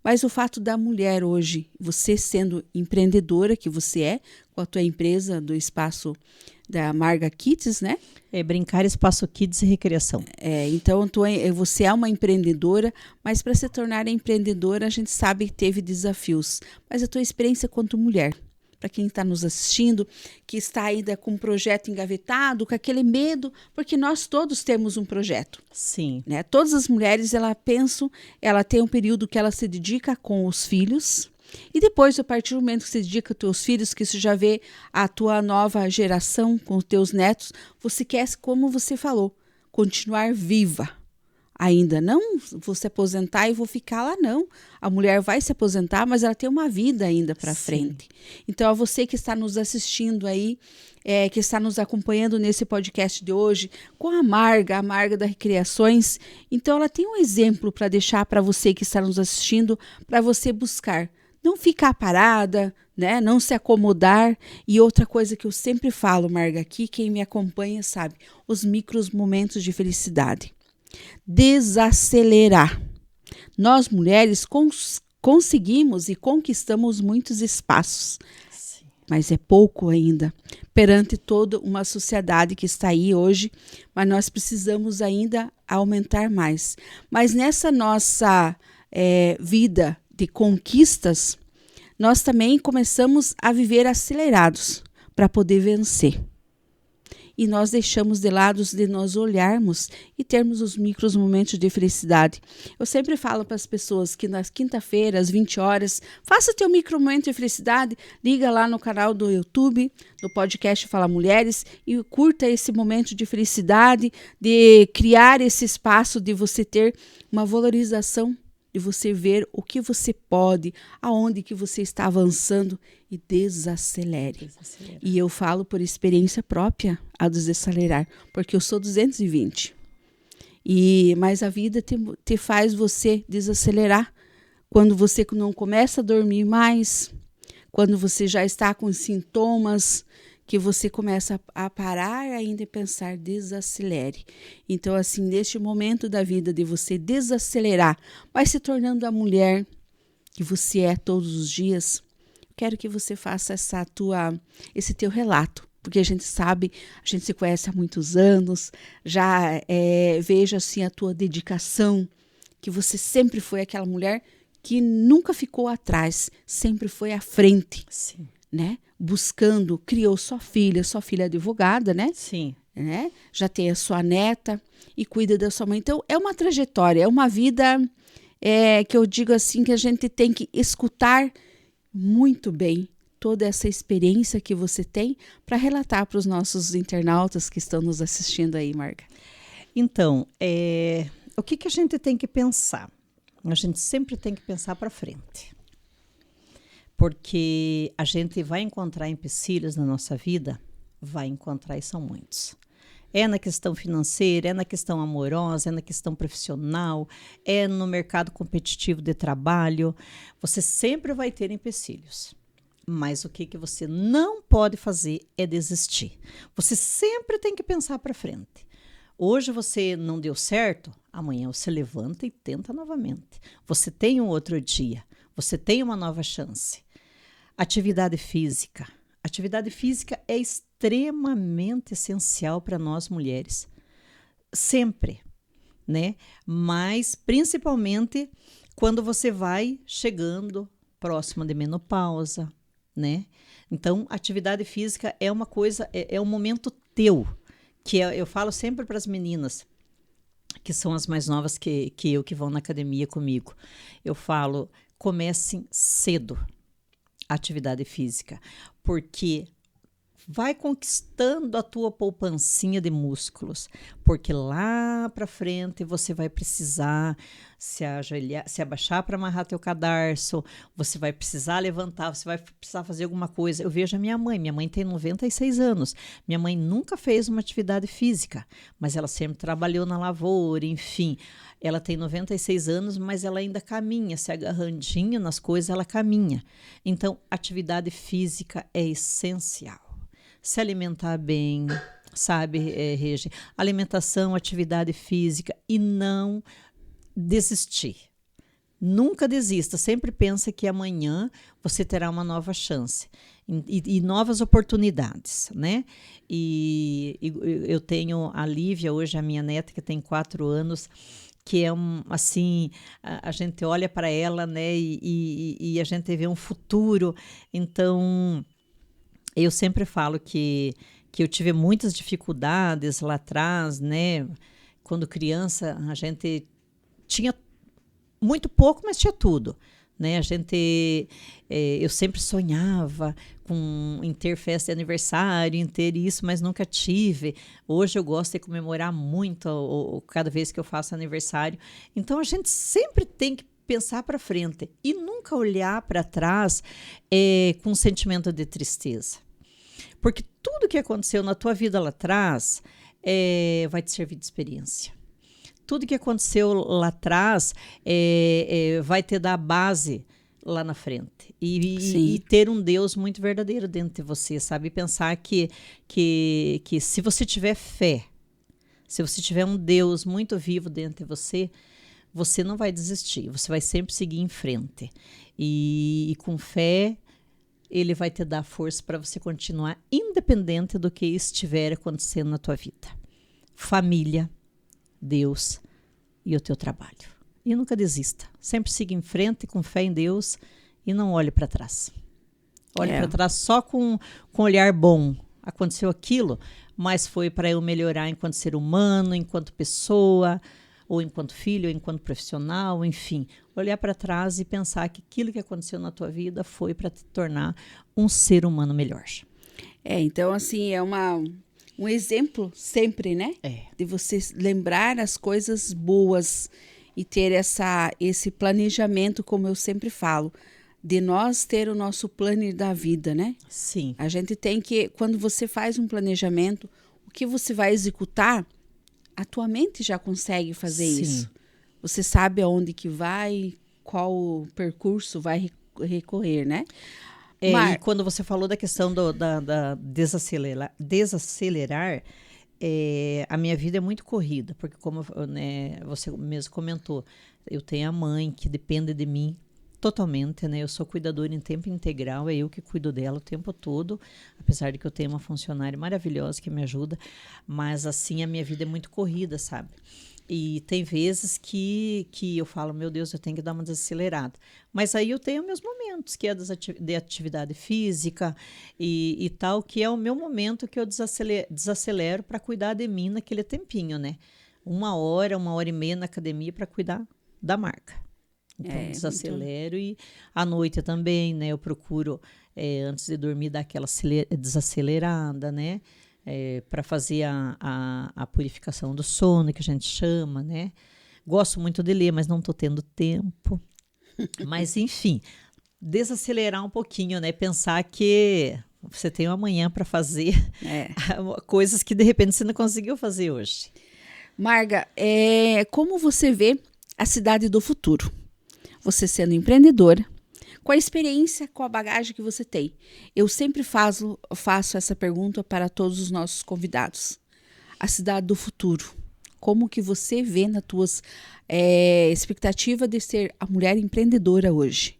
Mas o fato da mulher hoje, você sendo empreendedora que você é, com a tua empresa do espaço da Marga Kids, né? Brincar, Espaço Kids e Recreação. Então, você é uma empreendedora, mas para se tornar empreendedora, a gente sabe que teve desafios. Mas a tua experiência quanto mulher, para quem está nos assistindo, que está ainda com um projeto engavetado, com aquele medo, porque nós todos temos um projeto. Sim. Né? Todas as mulheres, ela tem um período que ela se dedica com os filhos, e depois, a partir do momento que você dedica aos teus filhos, que você já vê a tua nova geração com os teus netos, você quer, como você falou, continuar viva. Ainda não vou se aposentar e vou ficar lá, não. A mulher vai se aposentar, mas ela tem uma vida ainda para frente. Então, a você que está nos assistindo aí, que está nos acompanhando nesse podcast de hoje, com a Marga da Recreações, então ela tem um exemplo para deixar para você que está nos assistindo, para você buscar. Não ficar parada, né? Não se acomodar. E outra coisa que eu sempre falo, Marga, aqui, quem me acompanha sabe, os micros momentos de felicidade. Desacelerar. Nós, mulheres, conseguimos e conquistamos muitos espaços, mas é pouco ainda, perante toda uma sociedade que está aí hoje, mas nós precisamos ainda aumentar mais. Mas nessa nossa vida de conquistas, nós também começamos a viver acelerados para poder vencer. E nós deixamos de lado de nós olharmos e termos os micros momentos de felicidade. Eu sempre falo para as pessoas que nas quinta-feiras, às 20 horas, faça teu micro momento de felicidade, liga lá no canal do YouTube, do podcast Fala Mulheres, e curta esse momento de felicidade, de criar esse espaço de você ter uma valorização, de você ver o que você pode, aonde que você está avançando, e desacelere. E eu falo por experiência própria a desacelerar, porque eu sou 220. Mas a vida te faz você desacelerar quando você não começa a dormir mais, quando você já está com sintomas, que você começa a parar ainda e pensar, desacelere. Então, assim, neste momento da vida de você desacelerar, vai se tornando a mulher que você é todos os dias, quero que você faça esse teu relato, porque a gente sabe, a gente se conhece há muitos anos, já vejo assim a tua dedicação, que você sempre foi aquela mulher que nunca ficou atrás, sempre foi à frente. Sim. Né? Buscando, criou sua filha é advogada, né? Sim. Né? Já tem a sua neta e cuida da sua mãe. Então, é uma trajetória, é uma vida que eu digo assim, que a gente tem que escutar muito bem toda essa experiência que você tem para relatar para os nossos internautas que estão nos assistindo aí, Marga. Então, o que a gente tem que pensar? A gente sempre tem que pensar para frente. Porque a gente vai encontrar empecilhos na nossa vida, vai encontrar, e são muitos. É na questão financeira, é na questão amorosa, é na questão profissional, é no mercado competitivo de trabalho. Você sempre vai ter empecilhos. Mas o que você não pode fazer é desistir. Você sempre tem que pensar para frente. Hoje você não deu certo, amanhã você levanta e tenta novamente. Você tem um outro dia, você tem uma nova chance. Atividade física. Atividade física é extremamente essencial para nós mulheres. Sempre, né? Mas principalmente quando você vai chegando próxima de menopausa, né? Então, atividade física é uma coisa, é um momento teu, que eu falo sempre para as meninas, que são as mais novas que eu, que vão na academia comigo. Eu falo, comecem cedo. Atividade física, porque vai conquistando a tua poupancinha de músculos, porque lá para frente você vai precisar se abaixar para amarrar teu cadarço, você vai precisar levantar, você vai precisar fazer alguma coisa. Eu vejo a minha mãe tem 96 anos, minha mãe nunca fez uma atividade física, mas ela sempre trabalhou na lavoura, enfim, ela tem 96 anos, mas ela ainda caminha, se agarrandinha nas coisas, ela caminha. Então, atividade física é essencial. se alimentar bem, sabe, Regi? Alimentação, atividade física e não desistir. Nunca desista, sempre pensa que amanhã você terá uma nova chance e novas oportunidades, né? E eu tenho a Lívia, hoje a minha neta, que tem 4 anos, que é assim, a gente olha para ela, né? E a gente vê um futuro. Então, eu sempre falo que eu tive muitas dificuldades lá atrás, né? Quando criança, a gente tinha muito pouco, mas tinha tudo, né? Eu sempre sonhava em ter festa de aniversário, em ter isso, mas nunca tive. Hoje eu gosto de comemorar muito cada vez que eu faço aniversário. Então a gente sempre tem que pensar para frente e nunca olhar para trás com um sentimento de tristeza, porque tudo que aconteceu na tua vida lá atrás vai te servir de experiência. Tudo que aconteceu lá atrás vai te dar a base lá na frente. E ter um Deus muito verdadeiro dentro de você, sabe? Pensar que se você tiver fé, se você tiver um Deus muito vivo dentro de você, você não vai desistir. Você vai sempre seguir em frente. E com fé, Ele vai te dar força para você continuar, independente do que estiver acontecendo na tua vida. Família, Deus e o teu trabalho. E nunca desista. Sempre siga em frente com fé em Deus e não olhe para trás. Olhe para trás só com olhar bom. Aconteceu aquilo, mas foi para eu melhorar enquanto ser humano, enquanto pessoa, ou enquanto filho, ou enquanto profissional, enfim. Olhar para trás e pensar que aquilo que aconteceu na tua vida foi para te tornar um ser humano melhor. Então assim, um exemplo sempre, né? De você lembrar as coisas boas e ter esse planejamento, como eu sempre falo, de nós ter o nosso plano da vida, né? Sim. A gente tem que, quando você faz um planejamento, o que você vai executar, a tua mente já consegue fazer isso. Você sabe aonde que vai, qual percurso vai recorrer, né? E quando você falou da questão da desacelerar, a minha vida é muito corrida, porque como você mesmo comentou, eu tenho a mãe que depende de mim totalmente, né? Eu sou cuidadora em tempo integral, é eu que cuido dela o tempo todo, apesar de que eu tenho uma funcionária maravilhosa que me ajuda, mas assim, a minha vida é muito corrida, sabe? E tem vezes que eu falo, meu Deus, eu tenho que dar uma desacelerada. Mas aí eu tenho meus momentos, que é de atividade física e tal, que é o meu momento que eu desacelero para cuidar de mim naquele tempinho, né? 1 hora e meia na academia para cuidar da marca. Então, desacelero e à noite também, né? Eu procuro, antes de dormir, dar aquela desacelerada, né? Para fazer a purificação do sono, que a gente chama, né? Gosto muito de ler, mas não estou tendo tempo. Mas, enfim, desacelerar um pouquinho, né? Pensar que você tem um amanhã para fazer coisas que, de repente, você não conseguiu fazer hoje. Marga, como você vê a cidade do futuro? Você sendo empreendedora, com a experiência, com a bagagem que você tem. Eu sempre faço essa pergunta para todos os nossos convidados. A cidade do futuro. Como que você vê nas tuas expectativas de ser a mulher empreendedora hoje?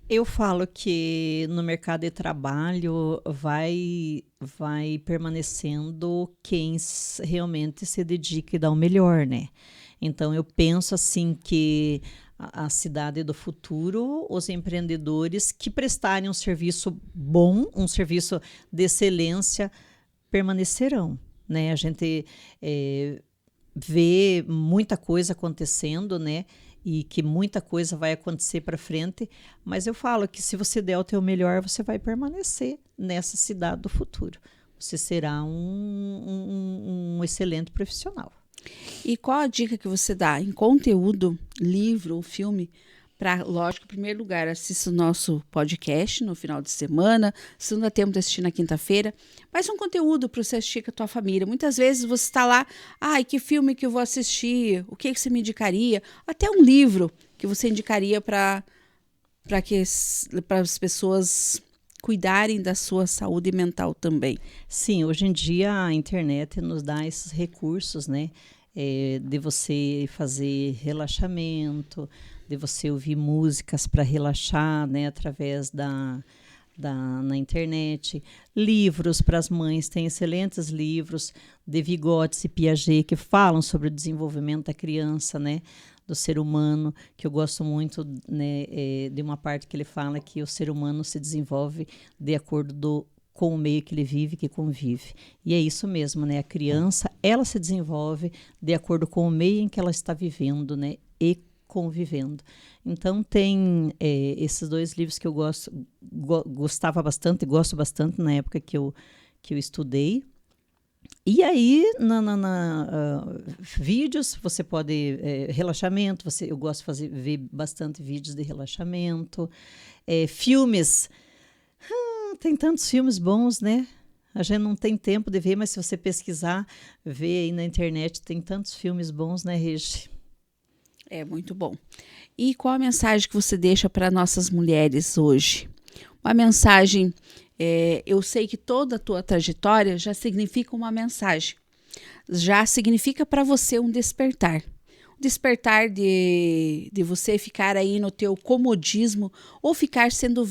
Eu falo que no mercado de trabalho vai permanecendo quem realmente se dedica e dá o melhor, né? Então, eu penso assim que a cidade do futuro, os empreendedores que prestarem um serviço bom, um serviço de excelência, permanecerão, né? A gente vê muita coisa acontecendo, né? E que muita coisa vai acontecer para frente, mas eu falo que se você der o teu melhor, você vai permanecer nessa cidade do futuro. Você será um excelente profissional. E qual a dica que você dá em conteúdo, livro ou filme? Para, lógico, em primeiro lugar, assista o nosso podcast no final de semana, se não dá tempo de assistir na quinta-feira, mas um conteúdo para você assistir com a tua família. Muitas vezes você está lá, que filme que eu vou assistir? O que você me indicaria? Até um livro que você indicaria para as pessoas cuidarem da sua saúde mental também. Sim, hoje em dia a internet nos dá esses recursos, né? De você fazer relaxamento, de você ouvir músicas para relaxar, né? Através na internet. Livros para as mães, tem excelentes livros de Vygotsky e Piaget que falam sobre o desenvolvimento da criança, né? Do ser humano, que eu gosto muito, né, de uma parte que ele fala que o ser humano se desenvolve de acordo com o meio que ele vive, que convive. E é isso mesmo, né? A criança, ela se desenvolve de acordo com o meio em que ela está vivendo, né? E convivendo. Então, tem esses 2 livros que eu gostava bastante, e gosto bastante na época que eu estudei. E aí, vídeos, você pode, relaxamento, eu gosto de ver bastante vídeos de relaxamento. Filmes, tem tantos filmes bons, né? A gente não tem tempo de ver, mas se você pesquisar, ver aí na internet, tem tantos filmes bons, né, Regi? É muito bom. E qual a mensagem que você deixa para nossas mulheres hoje? Uma mensagem, eu sei que toda a tua trajetória já significa uma mensagem. Já significa para você um despertar. Um despertar de você ficar aí no teu comodismo ou ficar sendo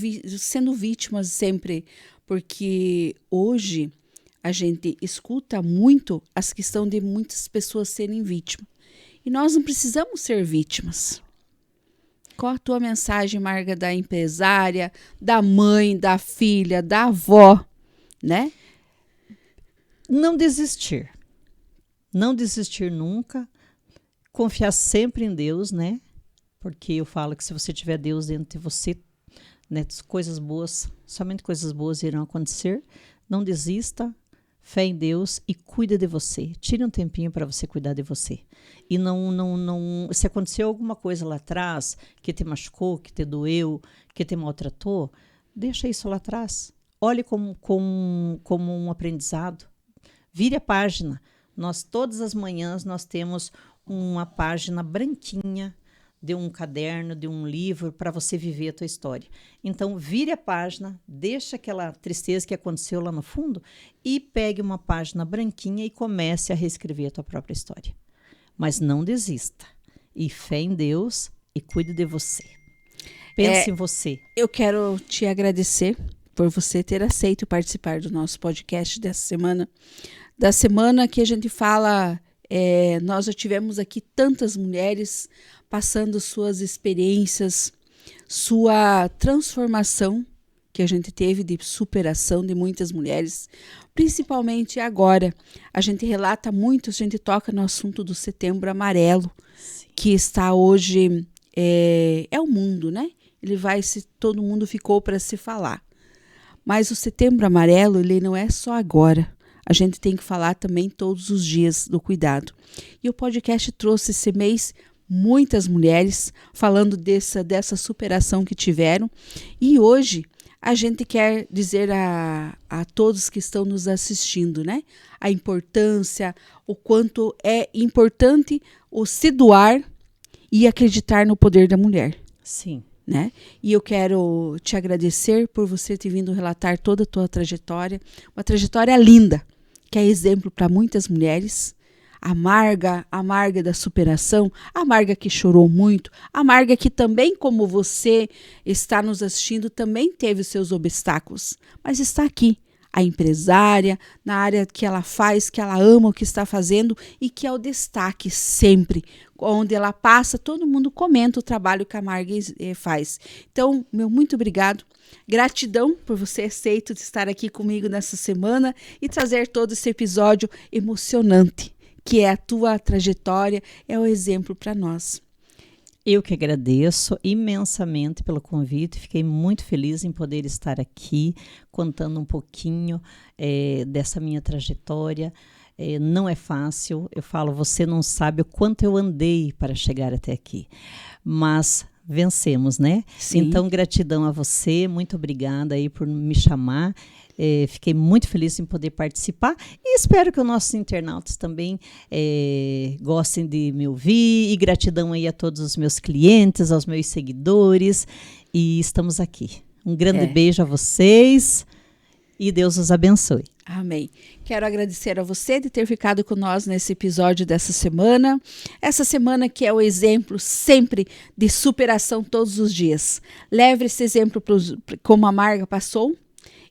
vítima sempre. Porque hoje a gente escuta muito as questões de muitas pessoas serem vítimas. E nós não precisamos ser vítimas. Qual a tua mensagem, Marga, da empresária, da mãe, da filha, da avó, né? Não desistir. Não desistir nunca. Confiar sempre em Deus, né? Porque eu falo que se você tiver Deus dentro de você, né, coisas boas, somente coisas boas irão acontecer. Não desista. Fé em Deus e cuida de você. Tire um tempinho para você cuidar de você. E não, se aconteceu alguma coisa lá atrás que te machucou, que te doeu, que te maltratou, deixa isso lá atrás. Olhe como um aprendizado. Vire a página. Todas as manhãs, nós temos uma página branquinha de um caderno, de um livro, para você viver a tua história. Então, vire a página, deixa aquela tristeza que aconteceu lá no fundo e pegue uma página branquinha e comece a reescrever a tua própria história. Mas não desista. E fé em Deus e cuide de você. Pense em você. Eu quero te agradecer por você ter aceito participar do nosso podcast dessa semana. Da semana que a gente fala, nós já tivemos aqui tantas mulheres passando suas experiências, sua transformação que a gente teve de superação de muitas mulheres, principalmente agora. A gente relata muito, a gente toca no assunto do Setembro Amarelo, sim, que está hoje, é o mundo, né? Todo mundo ficou para se falar. Mas o Setembro Amarelo, ele não é só agora. A gente tem que falar também todos os dias do cuidado. E o podcast trouxe esse mês muitas mulheres falando dessa superação que tiveram. E hoje a gente quer dizer a todos que estão nos assistindo, né? A importância, o quanto é importante o se doar e acreditar no poder da mulher. Sim. Né? E eu quero te agradecer por você ter vindo relatar toda a tua trajetória. Uma trajetória linda, que é exemplo para muitas mulheres. A Marga da superação, a Marga que chorou muito, a Marga que também, como você está nos assistindo, também teve os seus obstáculos, mas está aqui, a empresária, na área que ela faz, que ela ama o que está fazendo e que é o destaque sempre. Onde ela passa, todo mundo comenta o trabalho que a Marga faz. Então, meu muito obrigado. Gratidão por você aceito de estar aqui comigo nessa semana e trazer todo esse episódio emocionante, que é a tua trajetória, é o exemplo para nós. Eu que agradeço imensamente pelo convite, fiquei muito feliz em poder estar aqui contando um pouquinho dessa minha trajetória. Não é fácil, eu falo, você não sabe o quanto eu andei para chegar até aqui, mas vencemos, né? Sim. Então, gratidão a você, muito obrigada aí por me chamar. Fiquei muito feliz em poder participar e espero que os nossos internautas também gostem de me ouvir, e gratidão aí a todos os meus clientes, aos meus seguidores, e estamos aqui. Um grande beijo a vocês e Deus os abençoe. Amém. Quero agradecer a você de ter ficado com nós nesse episódio dessa semana. Essa semana que é o exemplo sempre de superação todos os dias. Leve esse exemplo como a Marga passou.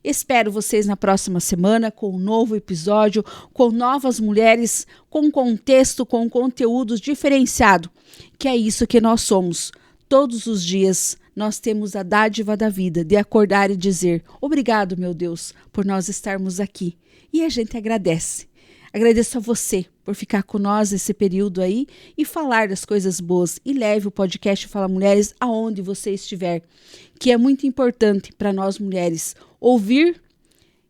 Espero vocês na próxima semana com um novo episódio, com novas mulheres, com contexto, com conteúdos diferenciado, que é isso que nós somos. Todos os dias nós temos a dádiva da vida de acordar e dizer: obrigado, meu Deus, por nós estarmos aqui. E a gente agradece. Agradeço a você por ficar com nós esse período aí e falar das coisas boas. E leve o podcast Fala Mulheres aonde você estiver, que é muito importante para nós mulheres ouvir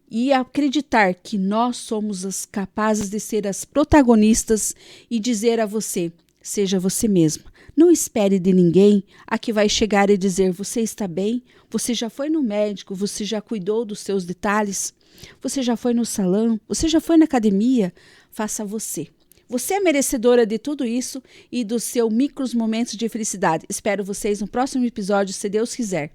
e acreditar que nós somos as capazes de ser as protagonistas e dizer a você: seja você mesma. Não espere de ninguém a que vai chegar e dizer: você está bem? Você já foi no médico? Você já cuidou dos seus detalhes? Você já foi no salão? Você já foi na academia? Faça você. Você é merecedora de tudo isso e dos seus micros momentos de felicidade. Espero vocês no próximo episódio, se Deus quiser.